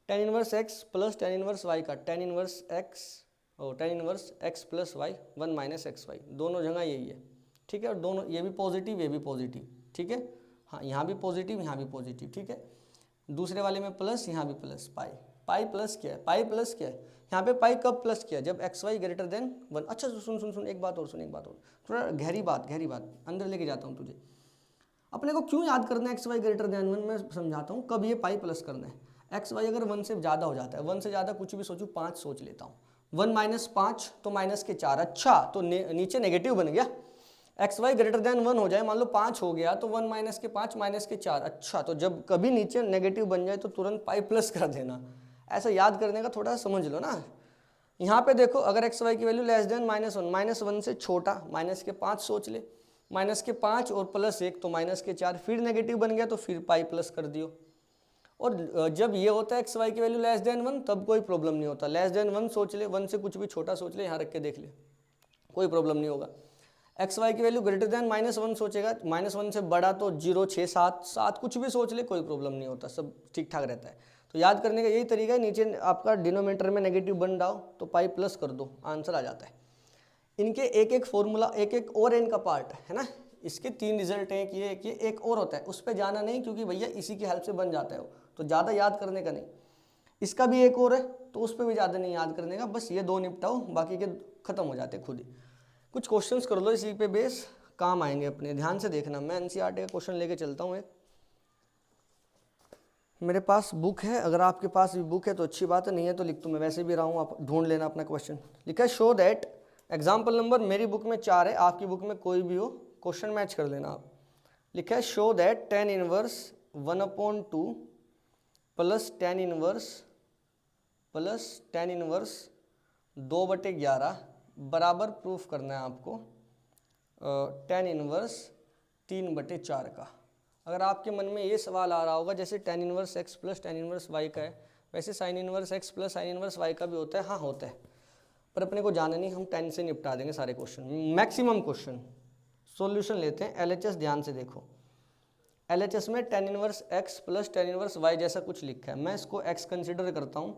tan inverse x plus tan inverse y का tan इनवर्स x और tan inverse x plus y 1 minus x y, दोनों जगह यही है। ठीक है, और दोनों ये भी पॉजिटिव ये भी पॉजिटिव, ठीक है, हाँ यहाँ भी पॉजिटिव यहाँ भी पॉजिटिव, ठीक है, दूसरे वाले में प्लस यहाँ भी प्लस, पाई प्लस क्या है, पाई प्लस क्या है, यहाँ पे पाई कब प्लस किया, जब एक्स वाई ग्रेटर देन 1। अच्छा सुन एक बात और, थोड़ा गहरी बात अंदर लेके जाता हूँ तुझे। अपने को क्यों याद करना है एक्स वाई ग्रेटर देन 1, मैं समझाता हूँ। कब ये पाई प्लस करना है, एक्स वाई अगर 1 से ज़्यादा हो जाता है, 1 से ज़्यादा कुछ भी सोचूँ, 5 सोच लेता हूँ, 1 माइनस 5 तो माइनस के 4, अच्छा तो नीचे नेगेटिव बन गया। एक्स वाई ग्रेटर देन 1 हो जाए, मान लो 5 हो गया तो 1 माइनस के 5 माइनस के 4, अच्छा तो जब कभी नीचे नेगेटिव बन जाए तो तुरंत पाई प्लस कर देना। ऐसा याद करने का थोड़ा समझ लो ना। यहाँ पे देखो अगर एक्स वाई की वैल्यू लेस देन -1 से छोटा, माइनस के 5 सोच ले, माइनस के 5 और प्लस 1 तो माइनस के 4, फिर नेगेटिव बन गया तो फिर पाई प्लस कर दियो। और जब ये होता है एक्स वाई की वैल्यू लेस देन 1 तब कोई प्रॉब्लम नहीं होता, लेस देन 1 सोच ले, 1 से कुछ भी छोटा सोच ले, यहाँ रख के देख ले, कोई प्रॉब्लम नहीं होगा। एक्स वाई की वैल्यू ग्रेटर देन -1 सोचेगा, -1 से बड़ा तो 0, 6, 7 कुछ भी सोच ले, कोई प्रॉब्लम नहीं होता, सब ठीक ठाक रहता है। तो याद करने का यही तरीका है, नीचे आपका डिनोमिनेटर में नेगेटिव बन रहा हो तो पाई प्लस कर दो, आंसर आ जाता है। इनके एक फॉर्मूला, एक और इनका पार्ट है ना, इसके 3 रिजल्ट हैं कि ये एक और होता है, उस पर जाना नहीं क्योंकि भैया इसी की हेल्प से बन जाता है वो, तो ज़्यादा याद करने का नहीं। इसका भी एक और है तो उस पर भी ज़्यादा नहीं याद करने का, बस ये 2 निपटाओ, बाकी के खत्म हो जाते खुद ही। कुछ क्वेश्चंस कर लो इसी पे बेस, काम आएंगे अपने, ध्यान से देखना। मैं एनसीईआरटी का क्वेश्चन लेके चलता हूँ एक, मेरे पास बुक है, अगर आपके पास भी बुक है तो अच्छी बात है, नहीं है तो लिख दूँ, मैं वैसे भी रहा हूँ, आप ढूंढ लेना अपना क्वेश्चन। लिखा है शो दैट, एग्जाम्पल नंबर मेरी बुक में 4 है, आपकी बुक में कोई भी हो, क्वेश्चन मैच कर लेना आप। लिखा है show that tan inverse 1/2 plus tan inverse 2/11 बराबर प्रूफ करना है आपको tan इनवर्स 3/4 का। अगर आपके मन में ये सवाल आ रहा होगा जैसे tan inverse x plus tan inverse y का है, वैसे sin inverse x plus sin inverse y का भी होता है, हाँ होता है, पर अपने को जाना नहीं, हम tan से निपटा देंगे सारे क्वेश्चन, मैक्सिमम क्वेश्चन। सॉल्यूशन लेते हैं, LHS ध्यान से देखो, LHS में tan inverse x plus tan inverse y जैसा कुछ लिखा है, मैं इसको x कंसिडर करता हूँ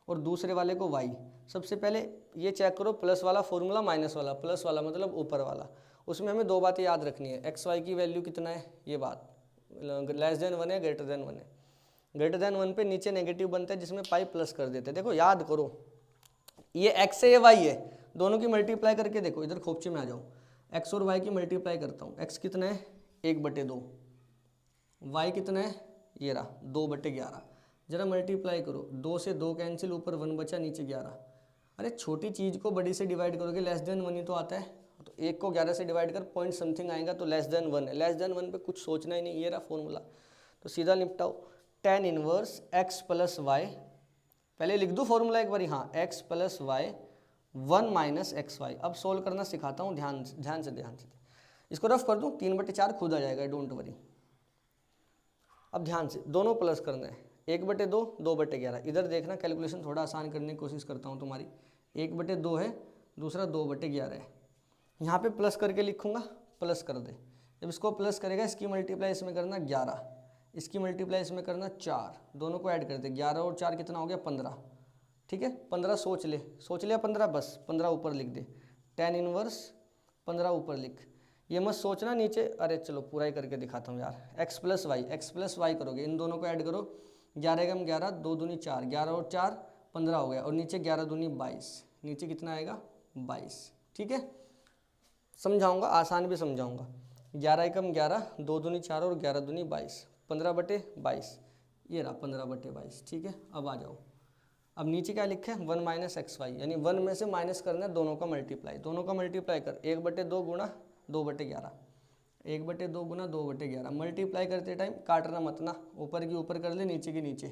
और दूसरे वाले को y। सबसे पहले ये चेक करो, प्लस वाला फॉर्मूला माइनस वाला, प्लस वाला मतलब ऊपर वाला, उसमें हमें 2 बातें याद रखनी है, एक्स वाई की वैल्यू कितना है, ये बात लेस देन 1 है ग्रेटर देन 1 है, ग्रेटर देन 1 पे नीचे नेगेटिव बनता है जिसमें पाई प्लस कर देते हैं। देखो याद करो, ये x है ये y है, दोनों की मल्टीप्लाई करके देखो, इधर खोपचे में आ जाओ, x और y की मल्टीप्लाई करता हूँ। x कितना है 1/2, y कितना है ये रहा 2/11, जरा मल्टीप्लाई करो, 2 से 2 कैंसिल, ऊपर 1 बचा, नीचे 11। अरे छोटी चीज़ को बड़ी से डिवाइड करोगे लेस देन 1 ही तो आता है, तो 1 को 11 से डिवाइड कर पॉइंट समथिंग आएगा, तो लेस देन 1 है, लेस देन 1 पे कुछ सोचना ही नहीं, ये रहा फॉर्मूला। तो सीधा निपटाओ, tan inverse x plus y, पहले लिख दूँ फॉर्मूला एक बार, हाँ x plus Y 1 minus x y. अब सोल्व करना सिखाता हूँ, ध्यान से इसको रफ कर दूँ, 3/4 खुद आ जाएगा, डोंट वरी। अब ध्यान से दोनों प्लस करना है, 1/2 2/11, इधर देखना कैलकुलेशन थोड़ा आसान करने की कोशिश करता हूँ तुम्हारी। 1/2 है, दूसरा 2/11 है, यहाँ पे प्लस करके लिखूँगा, प्लस कर दे। जब इसको प्लस करेगा इसकी मल्टीप्लाई इसमें करना 11, इसकी मल्टीप्लाई इसमें करना 4, दोनों को ऐड कर दे, 11 और 4 कितना हो गया 15, ठीक है 15 सोच लिया 15, बस 15 ऊपर लिख दे, tan इनवर्स 15 ऊपर लिख, ये मत सोचना नीचे, अरे चलो पूरा ही करके दिखाता हूँ यार। x प्लस वाई करोगे, इन दोनों को ऐड करो, 11 एकम 11, 2 दूनी 4, 11 और 4 15 हो गया, और नीचे 11 दूनी 22, नीचे कितना आएगा 22, ठीक है। समझाऊंगा, आसान भी समझाऊंगा। 11 एकम 11, 2 दूनी 4 और 11 दूनी 22, 15/22, ये रहा 15/22, ठीक है। अब आ जाओ, अब नीचे क्या लिखा है 1 माइनस एक्स वाई, यानी 1 में से माइनस करना है दोनों का मल्टीप्लाई, दोनों का मल्टीप्लाई कर, 1/2 गुणा 2/11, 1/2 गुना 2/11, मल्टीप्लाई करते टाइम काटना मत ना, ऊपर की ऊपर कर ले, नीचे की नीचे,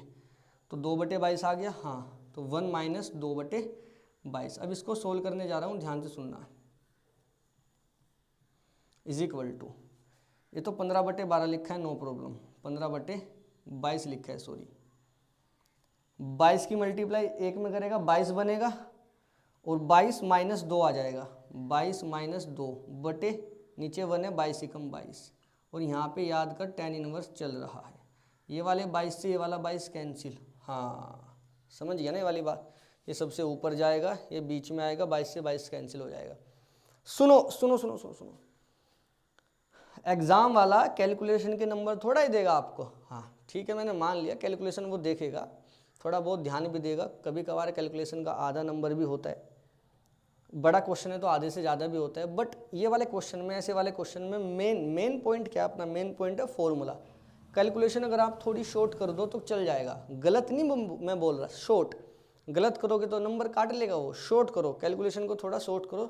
तो 2/22 आ गया, हाँ तो 1 माइनस 2/22। अब इसको सोल्व करने जा रहा हूँ, ध्यान से सुनना, इज इक्वल टू, ये तो 15/12 लिखा है, नो प्रॉब्लम, 15/22 लिखा है, सॉरी, 22 की मल्टीप्लाई 1 में करेगा 22 बनेगा, और 22 माइनस 2 आ जाएगा, 22 माइनस 2 बटे नीचे 1 है, 22 एकम 22, और यहाँ पे याद कर tan इनवर्स चल रहा है, ये वाले 22 से ये वाला 22 कैंसिल, हाँ समझ गया ना ये वाली बात, ये सबसे ऊपर जाएगा, ये बीच में आएगा, 22 से 22 कैंसिल हो जाएगा। सुनो सुनो सुनो सुनो सुनो, एग्जाम वाला कैलकुलेशन के नंबर थोड़ा ही देगा आपको, हाँ ठीक है मैंने मान लिया कैलकुलेशन वो देखेगा, थोड़ा बहुत ध्यान भी देगा, कभी कभार कैलकुलेशन का आधा नंबर भी होता है, बड़ा क्वेश्चन है तो आधे से ज़्यादा भी होता है, बट ये वाले क्वेश्चन में, ऐसे वाले क्वेश्चन में मेन पॉइंट क्या, अपना मेन पॉइंट है फॉर्मूला। कैलकुलेशन अगर आप थोड़ी शॉर्ट कर दो तो चल जाएगा, गलत नहीं मैं बोल रहा, शॉर्ट, गलत करोगे तो नंबर काट लेगा वो, शॉर्ट करो कैलकुलेशन को, थोड़ा शॉर्ट करो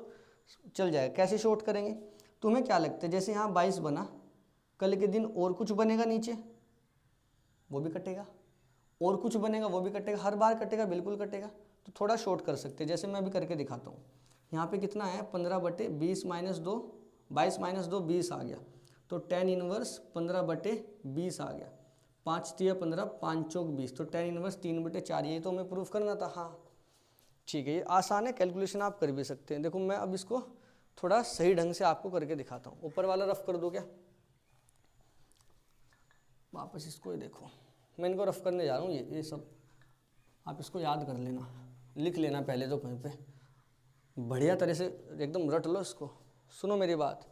चल जाएगा। कैसे शॉर्ट करेंगे, तुम्हें क्या लगता है, जैसे यहाँ 22 बना, कल के दिन और कुछ बनेगा नीचे, वो भी कटेगा, और कुछ बनेगा वो भी कटेगा, हर बार कटेगा, बिल्कुल कटेगा, तो थोड़ा शॉर्ट कर सकते हैं, जैसे मैं अभी करके दिखाता हूँ। यहाँ पे कितना है 15/20 माइनस 2, 22 माइनस 2 20 आ गया, तो tan इनवर्स 15/20 आ गया, 5 3 15, 5 चौक 20, तो tan इनवर्स 3/4, ये तो हमें प्रूफ करना था, हाँ ठीक है, ये आसान है, कैलकुलेशन आप कर भी सकते हैं। देखो मैं अब इसको थोड़ा सही ढंग से आपको करके दिखाता हूँ, ऊपर वाला रफ कर दो क्या, वापस इसको ही देखो, मैं इनको रफ करने जा रहा हूँ, ये सब आप इसको याद कर लेना, लिख लेना पहले तो कहीं पे, बढ़िया तरह से एकदम रट लो इसको। सुनो मेरी बात,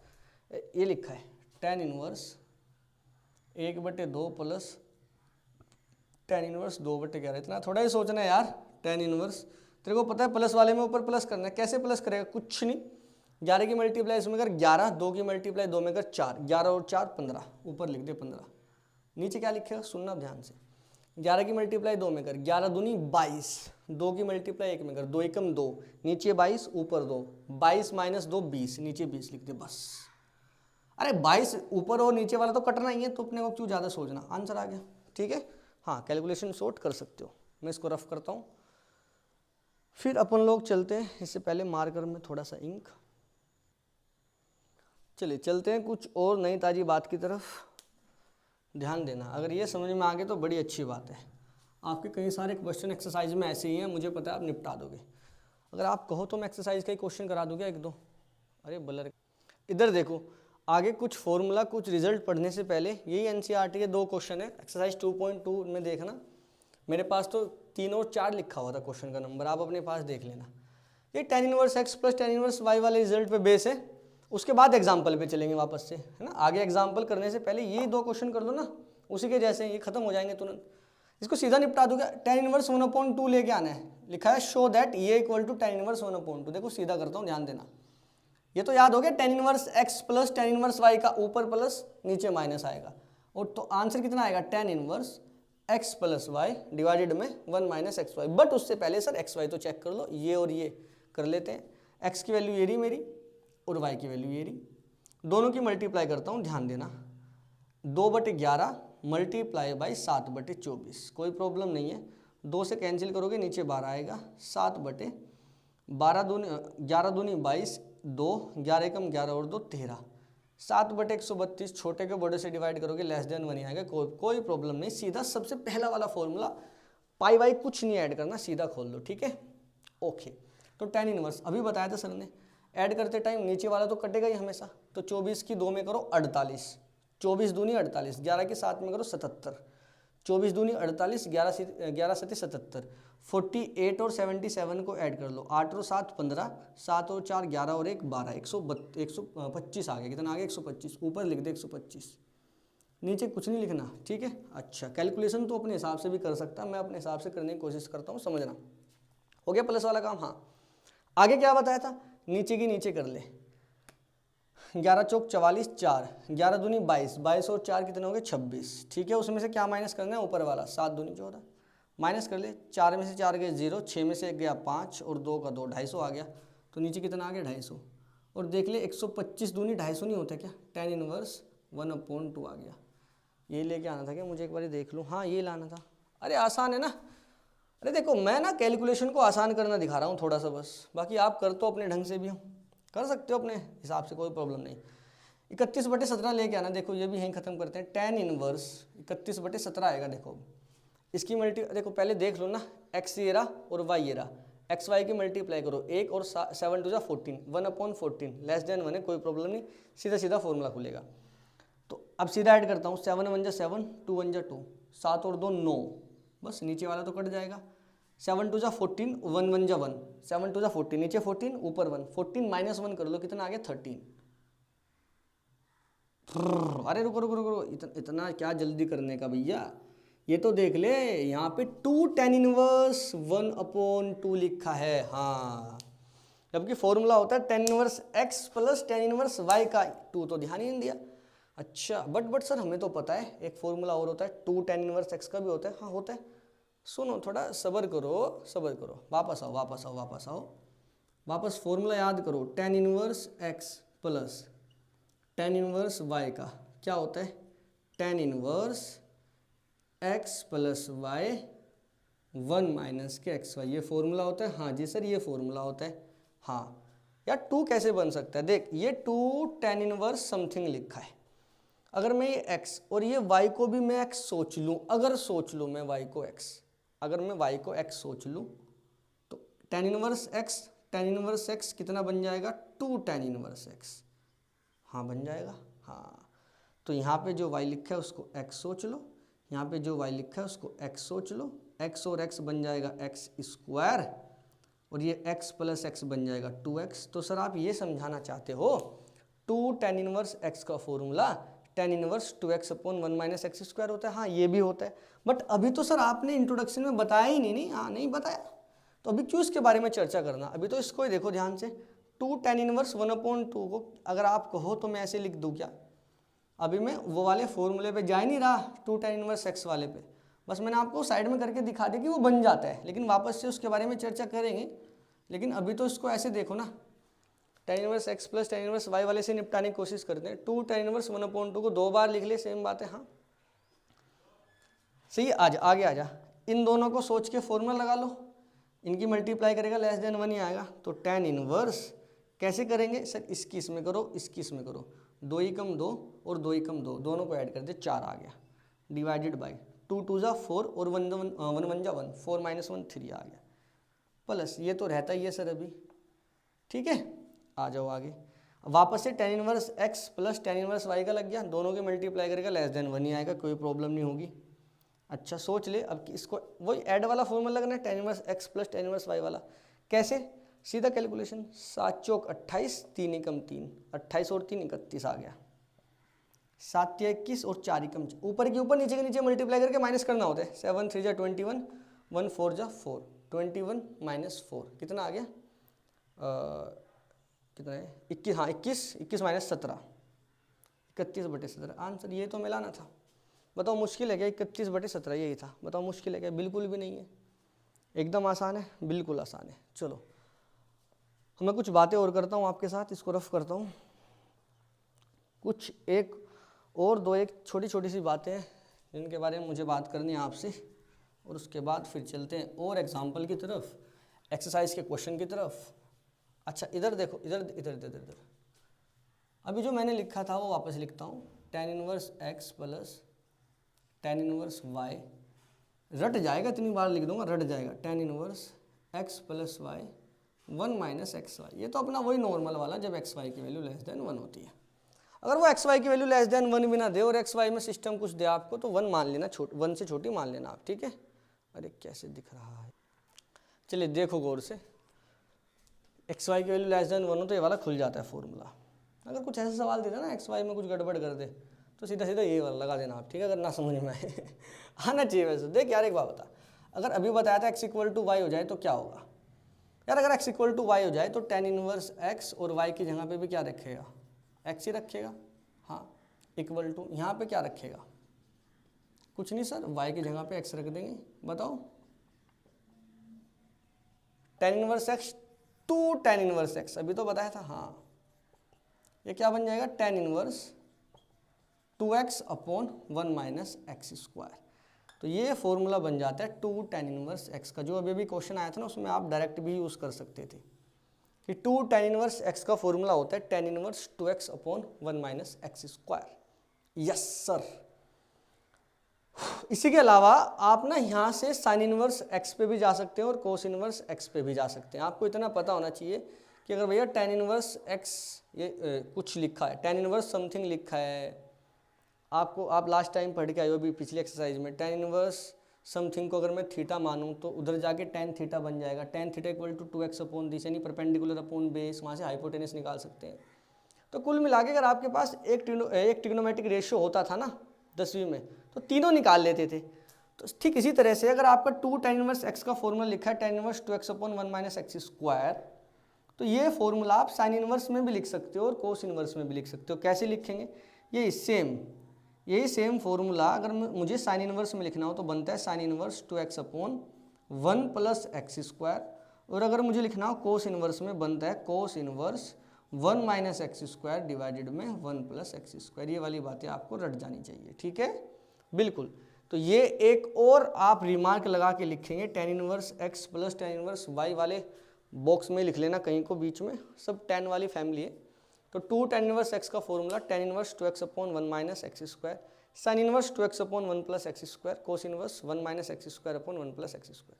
ये लिखा है tan inverse 1/2 plus tan inverse 2/11, इतना थोड़ा ही सोचना है यार, tan इनवर्स तेरे को पता है प्लस वाले में ऊपर प्लस करना है, कैसे प्लस करेगा, कुछ नहीं, 11 की मल्टीप्लाई इसमें कर 11, 2 की मल्टीप्लाई 2 में कर 4, 11 और 4 15, ऊपर लिख दे 15, नीचे क्या लिखेगा सुनना ध्यान से, 11 की मल्टीप्लाई 2 में कर, 11 दूनी 22, 2 की मल्टीप्लाई 1 में कर, 2 एकम 2, नीचे 22 ऊपर 2, 22 माइनस 2 20, नीचे 20 लिख दे बस। अरे 22 ऊपर और नीचे वाला तो कटना ही है, तो अपने को क्यों ज़्यादा सोचना, आंसर आ गया, ठीक है। हाँ कैलकुलेशन शॉर्ट कर सकते हो, मैं इसको रफ करता हूँ, फिर अपन लोग चलते हैं, इससे पहले मार्कर में थोड़ा सा इंक, चलिए चलते हैं कुछ और नई ताज़ी बात की तरफ। ध्यान देना, अगर ये समझ में आ गए तो बड़ी अच्छी बात है, आपके कई सारे क्वेश्चन एक्सरसाइज में ऐसे ही हैं, मुझे पता है आप निपटा दोगे, अगर आप कहो तो मैं एक्सरसाइज का ही क्वेश्चन करा दूंगा 1-2। अरे बलर, इधर देखो आगे कुछ फॉर्मूला, कुछ रिजल्ट पढ़ने से पहले यही एनसीईआरटी के 2 क्वेश्चन है, एक्सरसाइज 2.2 में देखना, मेरे पास तो 3 और 4 लिखा हुआ था क्वेश्चन का नंबर, आप अपने पास देख लेना। ये tan inverse x plus tan inverse y वाले रिजल्ट पे बेस है, उसके बाद एग्जाम्पल पे चलेंगे वापस से, है ना, आगे एग्जाम्पल करने से पहले ये 2 क्वेश्चन कर लो ना, उसी के जैसे ये खत्म हो जाएंगे तुरंत। इसको सीधा निपटा दूंगा, tan इनवर्स 1/2 लेके आना है, लिखा है शो दैट ये इक्वल टू tan इनवर्स 1/2। देखो सीधा करता हूँ, ध्यान देना, ये तो याद हो गया tan inverse x plus tan inverse y का ऊपर प्लस नीचे माइनस आएगा, और तो आंसर कितना आएगा tan inverse x plus y divided में 1 माइनस एक्स वाई। बट उससे पहले सर एक्स वाई तो चेक कर लो, ये और ये कर लेते हैं। x की वैल्यू ये रही मेरी और y की वैल्यू ये रही, दोनों की मल्टीप्लाई करता हूँ, ध्यान देना, 2/11 मल्टीप्लाई बाई 7/24, कोई प्रॉब्लम नहीं है, 2 से कैंसिल करोगे नीचे 12 आएगा, 7/12 दूनी 11 दूनी 22, 2 11 एकम 11 और 2 13, 7/132 छोटे को बड़े से डिवाइड करोगे लेस देन 1 आएगा, कोई प्रॉब्लम नहीं। सीधा सबसे पहला वाला फॉर्मूला, पाई वाई कुछ नहीं ऐड करना, सीधा खोल दो, ठीक है, ओके। तो tan इनवर्स अभी बताया था सर ने, ऐड करते टाइम नीचे वाला तो कटेगा ही हमेशा, तो 24 की 2 में करो 48, 24 दूनी 48, 11 की 7 में करो 77, 24 दूनी 48, 11 सती 77, 48 और 77 को ऐड कर लो, 8 और 7 15, 7 और 4 11 और 1 12, 125 आ गया, कितना आ गया 125, ऊपर लिख दे 125, नीचे कुछ नहीं लिखना, ठीक है। अच्छा, कैलकुलेशन तो अपने हिसाब से भी कर सकता, मैं अपने हिसाब से करने की कोशिश करता हूँ, समझना। हो गया प्लस वाला काम। हाँ, आगे क्या बताया था, नीचे की नीचे कर ले, 11 चौक 44, 4 11 दूनी 22, 22 और 4 कितने हो गए 26, ठीक है। उसमें से क्या माइनस करना है, ऊपर वाला 7 दूनी 14, माइनस कर ले, 4 में से 4 गए 0, 6 में से 1 गया 5 और 2 का 2, 250 आ गया, तो नीचे कितना आ गया 250, और देख ले 125 दूनी 250 नहीं होता क्या, tan इनवर्स 1/2 आ गया। ये लेके आना था क्या मुझे, एक बार देख लूँ, हाँ ये लाना था, अरे आसान है ना, अरे देखो मैं ना कैलकुलेशन को आसान करना दिखा रहा हूँ थोड़ा सा बस, बाकी आप कर तो अपने ढंग से भी हो, कर सकते हो अपने हिसाब से, कोई प्रॉब्लम नहीं। 31/17 लेके आना, देखो ये भी यहीं खत्म करते हैं, tan इनवर्स 31/17 आएगा, देखो इसकी देखो पहले देख लो ना, x ये रहा और y ये रहा, एक्स वाई की मल्टीप्लाई करो, 1 और 7 2 14, 1/14 लेस देन 1 है, कोई प्रॉब्लम नहीं, सीधा सीधा फॉर्मूला खुलेगा। तो अब सीधा ऐड करता हूँ, 7 1 7, 2 1 2, 7 और 2 9, बस नीचे वाला तो कट जाएगा, 7 2 14, 1 1 1, 7 2 14, नीचे 14 ऊपर 1, 14 माइनस 1 कर लो, कितना आ गया 13। अरे रुको रुको रुको, इतना क्या जल्दी करने का भैया, ये तो देख ले, यहाँ पे 2 tan इनवर्स 1/2 लिखा है, हाँ, जबकि फॉर्मूला होता है tan inverse x plus tan inverse y का, 2 तो ध्यान ही नहीं दिया। अच्छा बट सर हमें तो पता है एक फॉर्मूला और होता है, 2 tan इनवर्स x का भी होता है, हाँ होता है, सुनो थोड़ा सब्र करो, वापस आओ, वापस फॉर्मूला याद करो, tan inverse x plus tan inverse y का क्या होता है, tan inverse x plus Y 1 minus के एक्स वाई, ये फॉर्मूला होता है, हाँ जी सर ये फॉर्मूला होता है। हाँ यार 2 कैसे बन सकता है, देख ये 2 tan इनवर्स समथिंग लिखा है, अगर मैं ये x और ये y को भी मैं x सोच लूँ, अगर सोच लूँ मैं y को x, अगर मैं y को x सोच लूँ तो tan इनवर्स x कितना बन जाएगा, 2 tan इनवर्स x, हाँ बन जाएगा। हाँ तो यहाँ पे जो y लिखा है उसको x सोच लो, यहाँ पे जो y लिखा है उसको x सोच लो, x और x बन जाएगा x स्क्वायर, और ये x प्लस x बन जाएगा 2x। तो सर आप ये समझाना चाहते हो 2 tan इनवर्स x का formula tan inverse 2x upon 1 minus x square होता है, हाँ ये भी होता है, बट अभी तो सर आपने इंट्रोडक्शन में बताया ही नहीं, हाँ नहीं बताया, तो अभी क्यों इसके बारे में चर्चा करना, अभी तो इसको ही देखो ध्यान से, 2 tan इनवर्स 1/2 को अगर आप कहो तो मैं ऐसे लिख दूँ क्या, अभी मैं वो वाले फॉर्मूले पे जा ही नहीं रहा 2 tan इनवर्स x वाले पे, बस मैंने आपको साइड में करके दिखा दिया कि वो बन जाता है, लेकिन वापस से उसके बारे में चर्चा करेंगे, लेकिन अभी तो इसको ऐसे देखो ना, tan inverse x plus tan inverse y वाले से निपटाने की कोशिश करते हैं, 2 tan इनवर्स 1/2 को 2 बार लिख ले, सेम बात है, हाँ सही, आगे आ जा, इन दोनों को सोच के फॉर्मूला लगा लो, इनकी मल्टीप्लाई करेगा लेस देन 1 ही आएगा, तो tan इनवर्स कैसे करेंगे सर, इसकी इसमें करो, इसकी इसमें करो, 2 ही कम 2 और 2 ही कम 2, दोनों को ऐड कर दे, 4 आ गया, डिवाइडेड बाई 2 2 जा 4 और 1 1 जा 1, 4 माइनस 1 3 आ गया, प्लस ये तो रहता ही है सर अभी, ठीक है। आ जाओ आगे, वापस से tan inverse x plus tan inverse y का लग गया, दोनों के मल्टीप्लाई करेगा लेस देन 1 ही आएगा, कोई प्रॉब्लम नहीं होगी। अच्छा सोच ले, अब इसको वही ऐड वाला फॉर्मूला लगना है, tan inverse x plus tan inverse y वाला, कैसे, सीधा कैलकुलेशन, 7 चौक 28, 3 एकम 3, 28 और 3 31 आ गया, 7 या 21 और 4 एकम ऊपर के ऊपर नीचे के नीचे मल्टीप्लाई करके माइनस करना होता है। 7 3 जा 21, 1 4 जा 4, 21 माइनस 4 कितना आ गया, कितना है 21, हाँ 21 माइनस 17, 31/17 आंसर। ये तो मिलाना था। बताओ मुश्किल है क्या? 31/17 यही था। बताओ मुश्किल है क्या? बिल्कुल भी नहीं है, एकदम आसान है, बिल्कुल आसान है। चलो मैं कुछ बातें और करता हूँ आपके साथ, इसको रफ करता हूँ। कुछ एक छोटी छोटी सी बातें हैं जिनके बारे में मुझे बात करनी है आपसे, और उसके बाद फिर चलते हैं और एग्जाम्पल की तरफ, एक्सरसाइज के क्वेश्चन की तरफ। अच्छा इधर देखो, इधर इधर इधर इधर अभी जो मैंने लिखा था वो वापस लिखता हूँ। tan inverse x plus tan inverse y, रट जाएगा, इतनी बार लिख दूंगा रट जाएगा। tan inverse x plus y 1 minus x y. ये तो अपना वही नॉर्मल वाला जब एक्स वाई की वैल्यू लेस देन 1 होती है। अगर वो एक्स वाई की वैल्यू लेस देन 1 भी ना दे और एक्स वाई में सिस्टम कुछ दे आपको तो 1 मान लेना, 1 से छोटी मान लेना आप, ठीक है। अरे कैसे दिख रहा है, चलिए देखो गौर से। एक्स वाई की वैल्यू लेस देन 1 हो तो ये वाला खुल जाता है फॉर्मूला। अगर कुछ ऐसा सवाल देता ना एक्स वाई में कुछ गड़बड़ कर दे तो सीधा सीधा ये वाला लगा देना आप, ठीक है, अगर ना समझ में आए आना चाहिए वैसे। देख यार एक बात बता, अगर अभी बताया था एक्स इक्वल टू वाई हो जाए तो क्या होगा यार? अगर x इक्वल टू वाई हो जाए तो tan इनवर्स x और y की जगह पे भी क्या रखेगा? x ही रखेगा। हाँ इक्वल टू यहाँ पे क्या रखेगा? कुछ नहीं सर, y की जगह पे x रख देंगे। बताओ tan inverse x to tan inverse x, अभी तो बताया था। हाँ ये क्या बन जाएगा? tan inverse 2x upon 1 minus x square. तो ये फॉर्मूला बन जाता है 2 tan इनवर्स x का, जो अभी अभी क्वेश्चन आया था ना उसमें आप डायरेक्ट भी यूज़ कर सकते थे कि 2 tan इनवर्स x का फॉर्मूला होता है tan inverse 2x upon 1 minus x square. Yes sir. इसी के अलावा आप ना यहाँ से साइन इनवर्स x पे भी जा सकते हैं और कोस इनवर्स x पे भी जा सकते हैं। आपको इतना पता होना चाहिए कि अगर भैया tan इनवर्स x ये कुछ लिखा है, tan इनवर्स समथिंग लिखा है आपको, आप लास्ट टाइम पढ़ के आए हो अभी पिछली एक्सरसाइज में, tan इनवर्स समथिंग को अगर मैं थीटा मानूं तो उधर जाके tan थीटा बन जाएगा। tan theta equal to 2x upon this, यानी परपेंडिकुलर अपॉन बेस, वहाँ से हाइपोटेनस निकाल सकते हैं। तो कुल मिला के अगर आपके पास एक ट्रिग्नोमेट्रिक रेशियो होता था ना 10वीं में तो तीनों निकाल लेते थे। तो ठीक इसी तरह से अगर आपका 2 tan इनवर्स x का फॉर्मूला लिखा है tan inverse 2x upon 1 minus x square, तो ये फॉर्मूला आप साइन इनवर्स में भी लिख सकते हो और कोस इनवर्स में भी लिख सकते हो। कैसे लिखेंगे? यही सेम फॉर्मूला अगर मुझे साइन इनवर्स में लिखना हो तो बनता है sign inverse 2x upon 1 plus x square, और अगर मुझे लिखना हो कोस इनवर्स में बनता है cos inverse 1 minus x square divided में 1 प्लस एक्स स्क्वायर। ये वाली बातें आपको रट जानी चाहिए, ठीक है, बिल्कुल। तो ये एक और आप रिमार्क लगा के लिखेंगे, tan inverse x plus tan inverse y वाले बॉक्स में लिख लेना कहीं को बीच में, सब tan वाली फैमिली है। तो 2 tan इनवर्स x का formula tan inverse 2x upon 1 minus x square, sign inverse 2x upon 1 plus x square, cos inverse 1 minus x square upon 1 plus x square.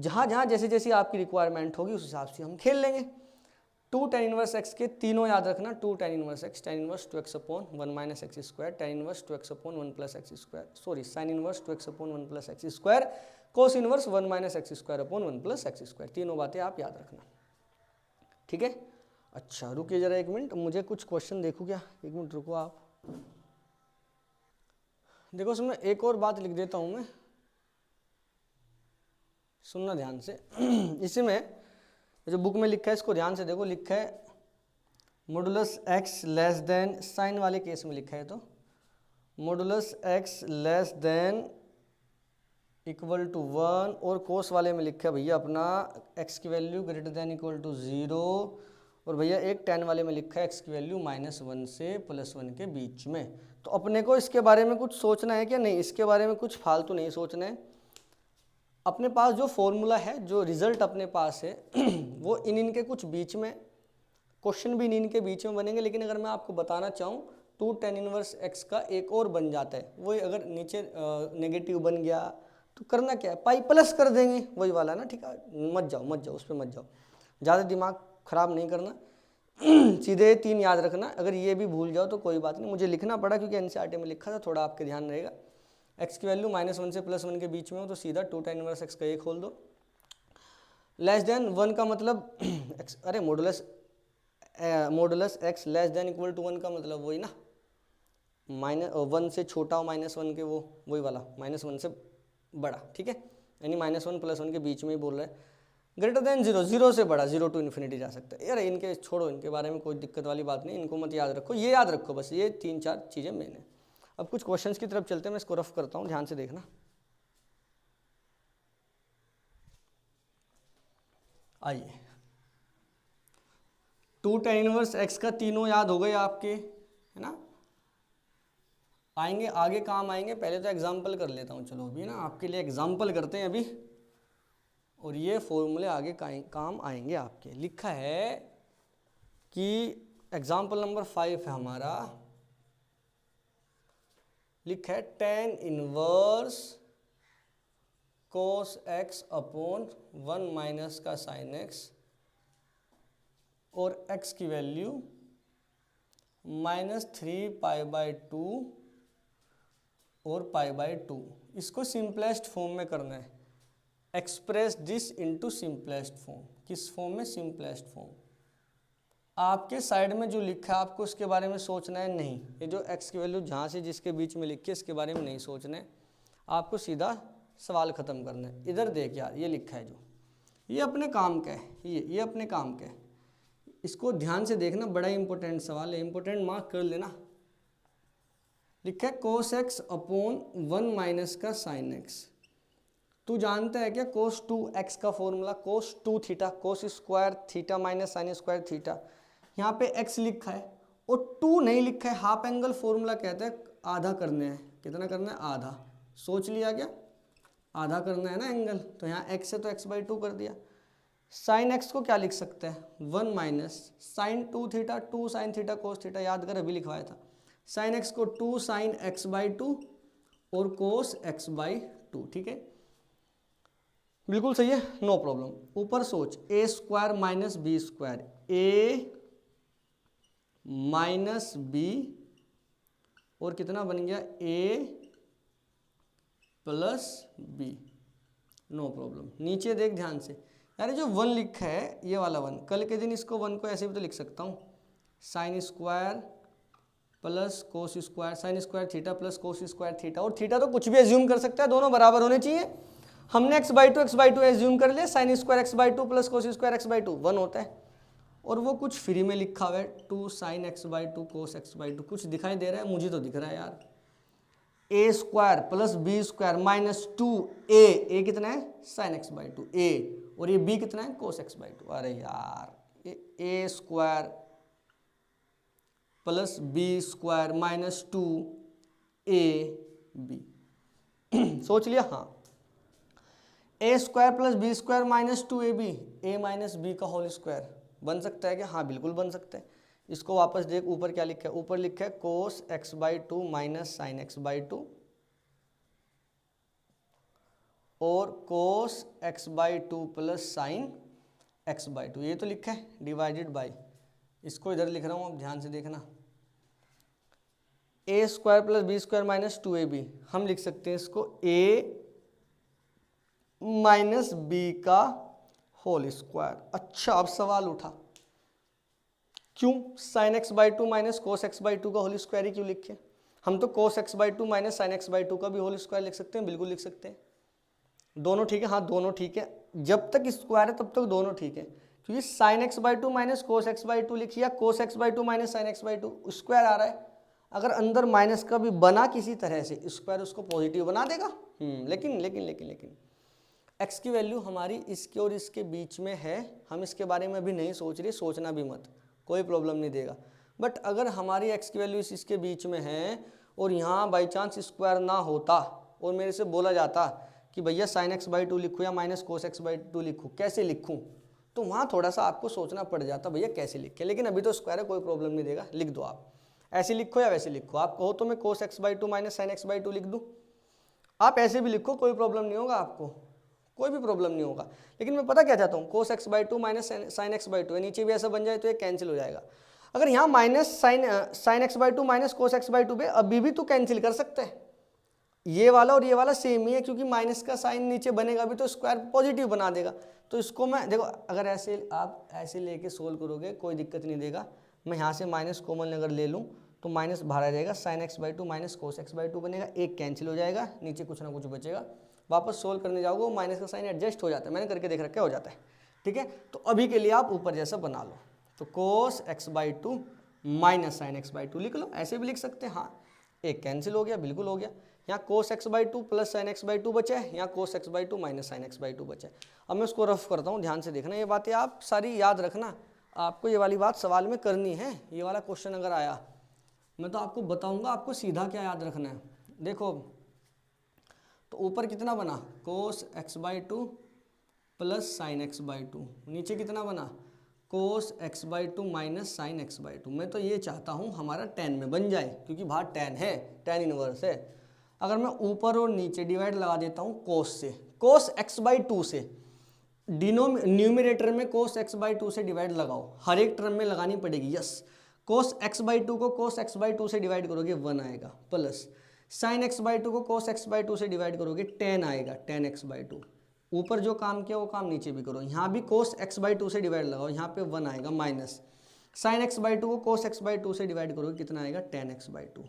जहाँ जहाँ जैसे जैसी आपकी रिक्वायरमेंट होगी उस हिसाब से हम खेल लेंगे। 2 tan इनवर्स x के तीनों याद रखना, 2 tan inverse x, tan inverse 2x upon 1 minus x square, tan inverse 2x upon 1 plus x square, sorry sine inverse 2x upon 1 plus x square, cos inverse 1 minus x square upon 1 plus x square. तीनों बातें आप याद रखना, ठीक है। अच्छा रुकिए जरा एक मिनट, मुझे कुछ क्वेश्चन देखो क्या, एक मिनट रुको आप। देखो उसमें एक और बात लिख देता हूँ मैं, सुनना ध्यान से इसी में जो बुक में लिखा है इसको ध्यान से देखो। लिखा है modulus x less than, sine वाले केस में लिखा है तो modulus x less than equal to 1, और कोस वाले में लिखा है भैया अपना एक्स की value greater than equal to 0, और भैया एक tan वाले में लिखा है एक्स की वैल्यू -1 से +1 के बीच में। तो अपने को इसके बारे में कुछ सोचना है क्या? नहीं, इसके बारे में कुछ फालतू नहीं सोचना है। अपने पास जो फॉर्मूला है, जो रिजल्ट अपने पास है वो इनके कुछ बीच में, क्वेश्चन भी इनके बीच में बनेंगे। लेकिन अगर मैं आपको बताना चाहूँ 2 tan इनवर्स x का एक और बन जाता है, वही अगर नीचे नेगेटिव बन गया तो करना क्या है, पाई प्लस कर देंगे, वही वाला ना, ठीक है। मत जाओ उस पर मत जाओ, ज़्यादा दिमाग खराब नहीं करना सीधे 3 याद रखना। अगर ये भी भूल जाओ तो कोई बात नहीं, मुझे लिखना पड़ा क्योंकि एनसीईआरटी में लिखा था, थोड़ा आपके ध्यान रहेगा। x की वैल्यू -1 से +1 के बीच में हो तो सीधा 2 tan इनवर्स x का ये खोल दो। लेस देन 1 का मतलब x, अरे modulus x less than equal to 1 का मतलब वही ना, वन से छोटा और -1 के वही वाला -1 से बड़ा, ठीक है, यानी -1 + 1 के बीच में ही बोल रहा है, ग्रेटर देन 0, 0 से बड़ा, 0 टू इन्फिनिटी जा सकता है। यार इनके छोड़ो, इनके बारे में कोई दिक्कत वाली बात नहीं, इनको मत याद रखो, ये याद रखो बस, ये 3-4 चीज़ें मेन है। अब कुछ क्वेश्चंस की तरफ चलते हैं, मैं इसको रफ करता हूँ, ध्यान से देखना। आइए, 2 tan इनवर्स x का तीनों याद हो गए आपके, है ना, आएंगे आगे काम आएंगे, पहले तो एग्जाम्पल कर लेता हूँ, चलो अभी ना आपके लिए एग्जाम्पल करते हैं अभी, और ये फॉर्मूले आगे काम आएंगे आपके। लिखा है कि एग्जाम्पल नंबर 5 है हमारा, लिखा है tan inverse cos x upon 1 minus का sin x, और x की वैल्यू -3π/2 और π/2। इसको सिंपलेस्ट फॉर्म में करना है, express this into simplest form. किस फॉर्म में? Simplest form. आपके साइड में जो लिखा है आपको इसके बारे में सोचना है नहीं, ये जो x की वैल्यू जहाँ से जिसके बीच में लिखी है इसके बारे में नहीं सोचना है, आपको सीधा सवाल ख़त्म करना है। इधर देख यार, ये लिखा है जो, ये अपने काम का है, ये अपने काम का है, इसको ध्यान से देखना, बड़ा इंपॉर्टेंट सवाल है, इंपॉर्टेंट मार्क कर लेना। लिखा है cos x अपॉन 1 माइनस का sin x। तू जानता है क्या cos 2x का formula? cos 2 theta, cos square theta minus sin square theta. यहाँ पे x लिखा है और 2 नहीं लिखा है। हाफ एंगल फॉर्मूला कहता है आधा करने हैं, कितना करना है? आधा। सोच लिया क्या? आधा करना है ना एंगल, तो यहाँ x है तो x/2 कर दिया। साइन x को क्या लिख सकते हैं? 1 minus sine 2 theta, 2 sine theta cos theta, याद कर अभी लिखवाया था। साइन x को 2 साइन x/2 और कोस x/2, ठीक है, बिल्कुल सही है, नो प्रॉब्लम। ऊपर सोच, a square minus B square, a minus B और कितना बन गया? a plus B, no problem. नीचे देख ध्यान से यार, जो 1 लिखा है ये वाला 1, कल के दिन इसको 1 को ऐसे भी तो लिख सकता हूँ, sine square plus cos square, sign square theta plus cos square theta, और थीटा तो कुछ भी एज्यूम कर सकता है, दोनों बराबर होने चाहिए। हमने x/2 एज्यूम कर लिया, sine square x/2 plus cos square x/2 1 होता है, और वो कुछ फ्री में लिखा हुआ है 2 साइन x/2 कोस x/2। कुछ दिखाई दे रहा है? मुझे तो दिख रहा है यार। a square plus B square minus 2a कितना है? साइन x/2 a, और ये b कितना है? कोस x/2। अरे यार, ये a square plus B square minus 2ab सोच लिया? हाँ। a square plus B square minus 2ab, a minus B का होल स्क्वायर बन सकता है क्या? हाँ बिल्कुल बन सकता है। इसको वापस देख, ऊपर क्या लिखा है? ऊपर लिखा है कोस x/2 माइनस साइन x/2 और कोस x/2 प्लस साइन x/2, ये तो लिखा है, डिवाइडेड बाय, इसको इधर लिख रहा हूँ, अब ध्यान से देखना। a square plus B square minus 2ab, हम लिख सकते हैं इसको a माइनस बी का होल स्क्वायर। अच्छा, अब सवाल उठा, क्यों sign x/2 minus cos x/2 का होल स्क्वायर ही क्यों लिखे? हम तो कोस x/2 माइनस साइन x/2 का भी होल स्क्वायर लिख सकते हैं, बिल्कुल लिख सकते हैं, दोनों ठीक है। हाँ दोनों ठीक है, जब तक स्क्वायर है तब तक दोनों ठीक है, क्योंकि sign x/2 minus cos x/2 लिखिए, cos x/2 minus sine x/2 square आ रहा है। अगर अंदर माइनस का भी बना किसी तरह से, स्क्वायर उसको पॉजिटिव बना देगा। लेकिन लेकिन लेकिन लेकिन x की वैल्यू हमारी इसके और इसके बीच में है, हम इसके बारे में अभी नहीं सोच रहे, सोचना भी मत, कोई प्रॉब्लम नहीं देगा। बट अगर हमारी x की वैल्यू इसके बीच में है और यहाँ बाई चांस स्क्वायर ना होता और मेरे से बोला जाता कि भैया साइन x/2 लिखूँ या माइनस कोस x/2 लिखूँ, कैसे लिखूँ, तो वहाँ थोड़ा सा आपको सोचना पड़ जाता भैया कैसे लिखे। लेकिन अभी तो स्क्वायर है, कोई प्रॉब्लम नहीं देगा, लिख दो आप, ऐसे लिखो या वैसे लिखो। आप कहो तो मैं कोस x/2 माइनस साइन x/2 लिख दूँ, आप ऐसे भी लिखो, कोई प्रॉब्लम नहीं होगा आपको, कोई भी प्रॉब्लम नहीं होगा। लेकिन मैं पता क्या चाहता हूँ, कोस x/2 माइनस साइन x/2 है, नीचे भी ऐसा बन जाए तो ये कैंसिल हो जाएगा। अगर यहाँ minus sine x/2 minus cos x/2 पे अभी भी तो कैंसिल कर सकते हैं, ये वाला और ये वाला सेम ही है, क्योंकि माइनस का साइन नीचे बनेगा भी तो स्क्वायर पॉजिटिव बना देगा। तो इसको मैं देखो, अगर ऐसे आप ऐसे लेके सोल्व करोगे कोई दिक्कत नहीं देगा। मैं यहाँ से माइनस कॉमन अगर ले लूँ तो माइनस बाहर आ जाएगा, sine x by two minus cos x by two बनेगा, एक कैंसिल हो जाएगा, नीचे कुछ ना कुछ बचेगा, वापस सोल्व करने जाओगे वो माइनस का साइन एडजस्ट हो जाता है, मैंने करके देख रखा है, हो जाता है। ठीक है, तो अभी के लिए आप ऊपर जैसा बना लो, तो cos x by two minus sine x by two लिख लो, ऐसे भी लिख सकते हैं। हाँ, एक कैंसिल हो गया, बिल्कुल हो गया। यहाँ cos x by two plus sine x by two बचा है, यहाँ cos x by two minus sine x by two बचा है। अब मैं उसको रफ करता हूँ, ध्यान से देखना, ये बातें आप सारी याद रखना, आपको ये वाली बात सवाल में करनी है। ये वाला क्वेश्चन अगर आया, मैं तो आपको बताऊंगा आपको सीधा क्या याद रखना है। देखो, तो ऊपर कितना बना, cos x by two plus sine x by two, नीचे कितना बना, cos x by two minus sine x by two. मैं तो ये चाहता हूँ हमारा टेन में बन जाए, क्योंकि बाहर टेन है, टेन इनवर्स है। अगर मैं ऊपर और नीचे डिवाइड लगा देता हूँ कोस से, कोस एक्स बाई टू से, न्यूमिनेटर में कोस एक्स बाई टू से डिवाइड लगाओ, हर एक टर्म में लगानी पड़ेगी। Yes, cos x by two को कोस एक्स बाई टू से डिवाइड करोगे 1 आएगा, plus sine x by two को कोस एक्स बाई टू से डिवाइड करोगे 10 आएगा, 10 एक्स बाई टू। ऊपर जो काम किया वो काम नीचे भी करो, यहाँ भी कोस एक्स बाई टू से डिवाइड लगाओ, यहाँ पे 1 आएगा, minus sine x by two को कोस एक्स बाई टू से डिवाइड करोगे, कितना आएगा, 10 एक्स बाई टू।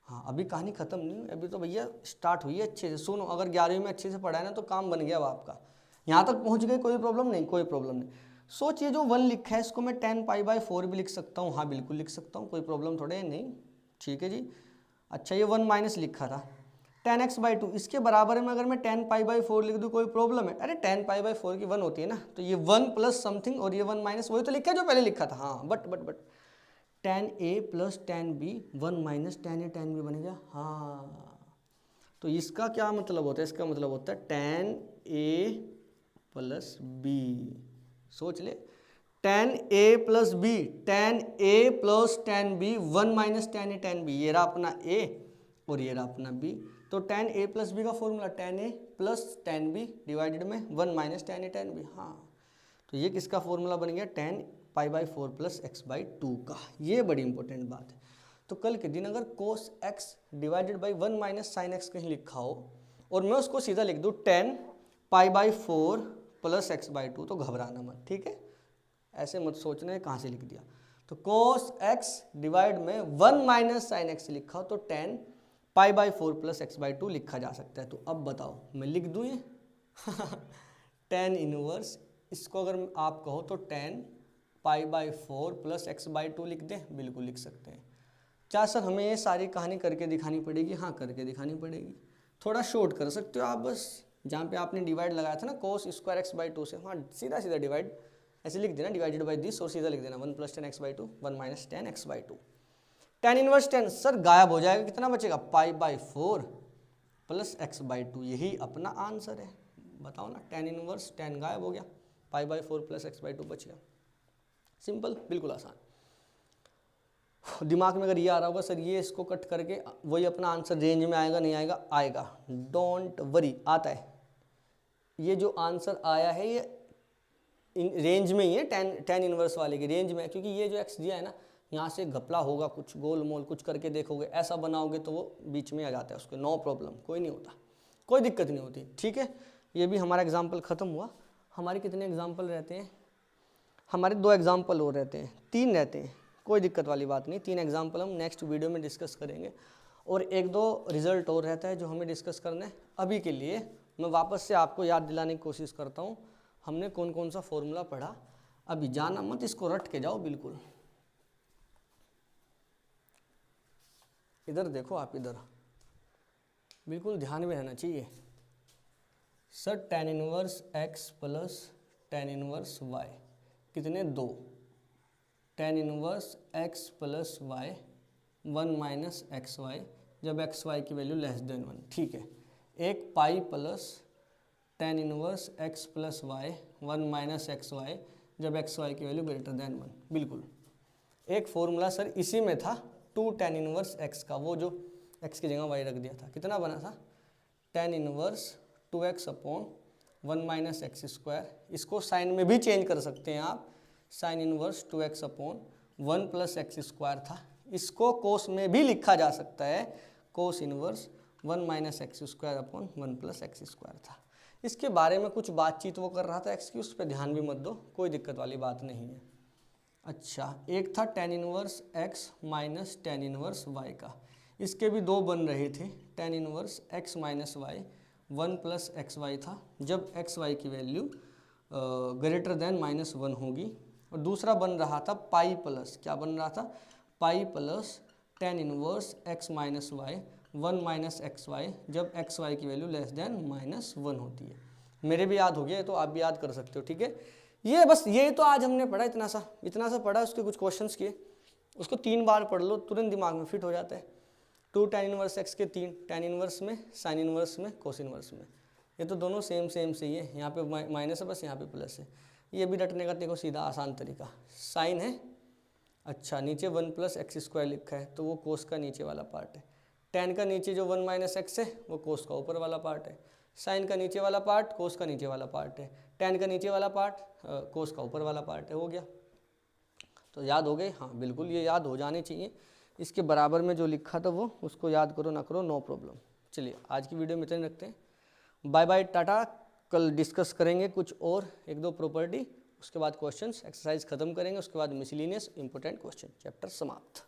हाँ, अभी कहानी खत्म नहीं हुई, अभी तो भैया स्टार्ट हुई है अच्छे से। सुनो, अगर 11वीं में अच्छे से पढ़ा है ना तो काम बन गया अब आपका, यहाँ तक पहुँच गए, कोई प्रॉब्लम नहीं, कोई प्रॉब्लम नहीं। सोचिए जो 1 लिखा है इसको मैं 10 पाई बाई 4 भी लिख सकता हूँ, हाँ बिल्कुल लिख सकता हूँ, कोई प्रॉब्लम थोड़े है, नहीं। ठीक है जी। अच्छा, ये 1 माइनस लिखा था 10 एक्स बाई टू, इसके बराबर में अगर मैं 10 पाई बाई 4 लिख दूँ, कोई प्रॉब्लम है? अरे 10 पाई बाई 4 की 1 होती है ना, तो ये 1 प्लस समथिंग और ये 1 माइनस, वही तो लिखा है जो पहले लिखा था। हाँ, but 10a plus 10b, 1 minus 10a 10b बनेगा। हाँ, तो इसका क्या मतलब होता है, इसका मतलब होता है 10a प्लस b। सोच ले, 10a plus b, 10a plus 10b, 1 minus 10a 10b, ये रहा अपना a और ये रहा अपना b। तो 10a प्लस b का formula 10a plus 10b divided में 1 माइनस 10a 10b। हाँ, तो ये किसका फॉर्मूला बन गया, 10 pi by 4 plus x by two का। ये बड़ी इंपॉर्टेंट बात है। तो कल के दिन अगर cos x divided by 1 minus sine x कहीं लिखा हो और मैं उसको सीधा लिख दूँ 10 pi by 4 plus x by two, तो घबराना मत, ठीक है? ऐसे मत सोचना है कहाँ से लिख दिया। तो कोस एक्स डिवाइड में 1 माइनस साइन एक्स लिखा हो तो 10 pi by 4 plus x by two लिखा जा सकता है। तो अब बताओ, मैं लिख दूँ ये 10 इनवर्स, इसको अगर आप कहो तो 10 pi by 4 plus x by two लिख दें, बिल्कुल लिख सकते हैं। क्या सर हमें ये सारी कहानी करके दिखानी पड़ेगी? हाँ, करके दिखानी पड़ेगी। थोड़ा शॉर्ट कर सकते हो आप, बस जहाँ पे आपने डिवाइड लगाया था ना cos square x by two से, हाँ सीधा सीधा डिवाइड ऐसे लिख देना, डिवाइडेड बाई दिस, और सीधा लिख देना 1 plus 10 x by two, 1 minus 10 x by two. 10 inverse 10 sir गायब हो जाएगा, कितना बचेगा, pi by 4 plus x by two, यही अपना आंसर है। बताओ ना, 10 इनवर्स 10 गायब हो गया, pi by 4 plus x by two बच गया। सिंपल, बिल्कुल आसान। दिमाग में अगर ये आ रहा होगा सर ये इसको कट करके वही अपना आंसर रेंज में आएगा, नहीं आएगा, आएगा, डोंट वरी, आता है। ये जो आंसर आया है ये रेंज में ही है, 10 इनवर्स वाले की रेंज में है, क्योंकि ये जो एक्स दिया है ना, यहाँ से घपला होगा, कुछ गोल मोल कुछ करके देखोगे, ऐसा बनाओगे तो वो बीच में आ जाता है उसके, नो प्रॉब्लम, कोई नहीं होता, कोई दिक्कत नहीं होती। ठीक है, ये भी हमारा एग्जाम्पल ख़त्म हुआ। हमारे कितने एग्जाम्पल रहते हैं? हमारे 2 एग्जाम्पल और रहते हैं, 3 रहते हैं, कोई दिक्कत वाली बात नहीं। 3 एग्जाम्पल हम नेक्स्ट वीडियो में डिस्कस करेंगे, और 1-2 रिजल्ट और रहता है जो हमें डिस्कस करना है। अभी के लिए मैं वापस से आपको याद दिलाने की कोशिश करता हूँ हमने कौन कौन सा फॉर्मूला पढ़ा। अभी जाना मत, इसको रट के जाओ बिल्कुल। इधर देखो आप, इधर बिल्कुल ध्यान में रहना चाहिए। Sir tan inverse x plus tan inverse y कितने, 2। tan inverse x plus y 1 minus x Y, जब एक्स वाई की वैल्यू लेस देन 1, ठीक है। एक pi plus tan inverse x plus Y 1 minus x Y, जब x Y की value greater than 1, बिल्कुल। एक फॉर्मूला सर इसी में था 2 tan इनवर्स x का, वो जो x की जगह y रख दिया था, कितना बना था, tan inverse 2x upon 1 minus x square. इसको साइन में भी चेंज कर सकते हैं आप, sign inverse 2x upon 1 plus x square था। इसको कोस में भी लिखा जा सकता है, cos inverse 1 minus x square upon 1 plus x square था। इसके बारे में कुछ बातचीत वो कर रहा था एक्स की, उस पर ध्यान भी मत दो, कोई दिक्कत वाली बात नहीं है। अच्छा, एक था tan inverse x minus tan inverse y का, इसके भी दो बन रहे थे। tan inverse x minus Y 1 plus x Y था जब एक्स वाई की वैल्यू ग्रेटर देन -1 होगी, और दूसरा बन रहा था पाई प्लस, क्या बन रहा था, pi plus tan inverse x minus Y 1 minus x Y जब एक्स वाई की वैल्यू लेस देन -1 होती है। मेरे भी याद हो गया तो आप भी याद कर सकते हो, ठीक है। ये बस ये तो आज हमने पढ़ा, इतना सा पढ़ा, उसके कुछ क्वेश्चंस किए, उसको 3 बार पढ़ लो, तुरंत दिमाग में फिट हो जाता है। 2 tan इनवर्स x के 3, tan इनवर्स में, साइन इनवर्स में, कोस इनवर्स में, ये तो दोनों सेम से ही है, यहाँ पे माइनस है बस, यहाँ पे प्लस है। ये भी रटने का देखो सीधा आसान तरीका, साइन है, अच्छा नीचे 1 प्लस एक्स स्क्वायर लिखा है तो वो कोस का नीचे वाला पार्ट है, tan का नीचे जो 1 माइनस एक्स है वो कोस का ऊपर वाला पार्ट है, साइन का नीचे वाला पार्ट कोस का नीचे वाला पार्ट है, tan का नीचे वाला पार्ट कोस का ऊपर वाला पार्ट है। हो गया, तो याद हो गए, हाँ बिल्कुल ये याद हो जाने चाहिए। इसके बराबर में जो लिखा था वो उसको याद करो ना करो, नो प्रॉब्लम। चलिए आज की वीडियो में इतना रखते हैं, बाय बाय टाटा। कल डिस्कस करेंगे कुछ और 1-2 प्रॉपर्टी, उसके बाद क्वेश्चंस एक्सरसाइज खत्म करेंगे, उसके बाद मिसलिनियस इंपॉर्टेंट क्वेश्चन, चैप्टर समाप्त।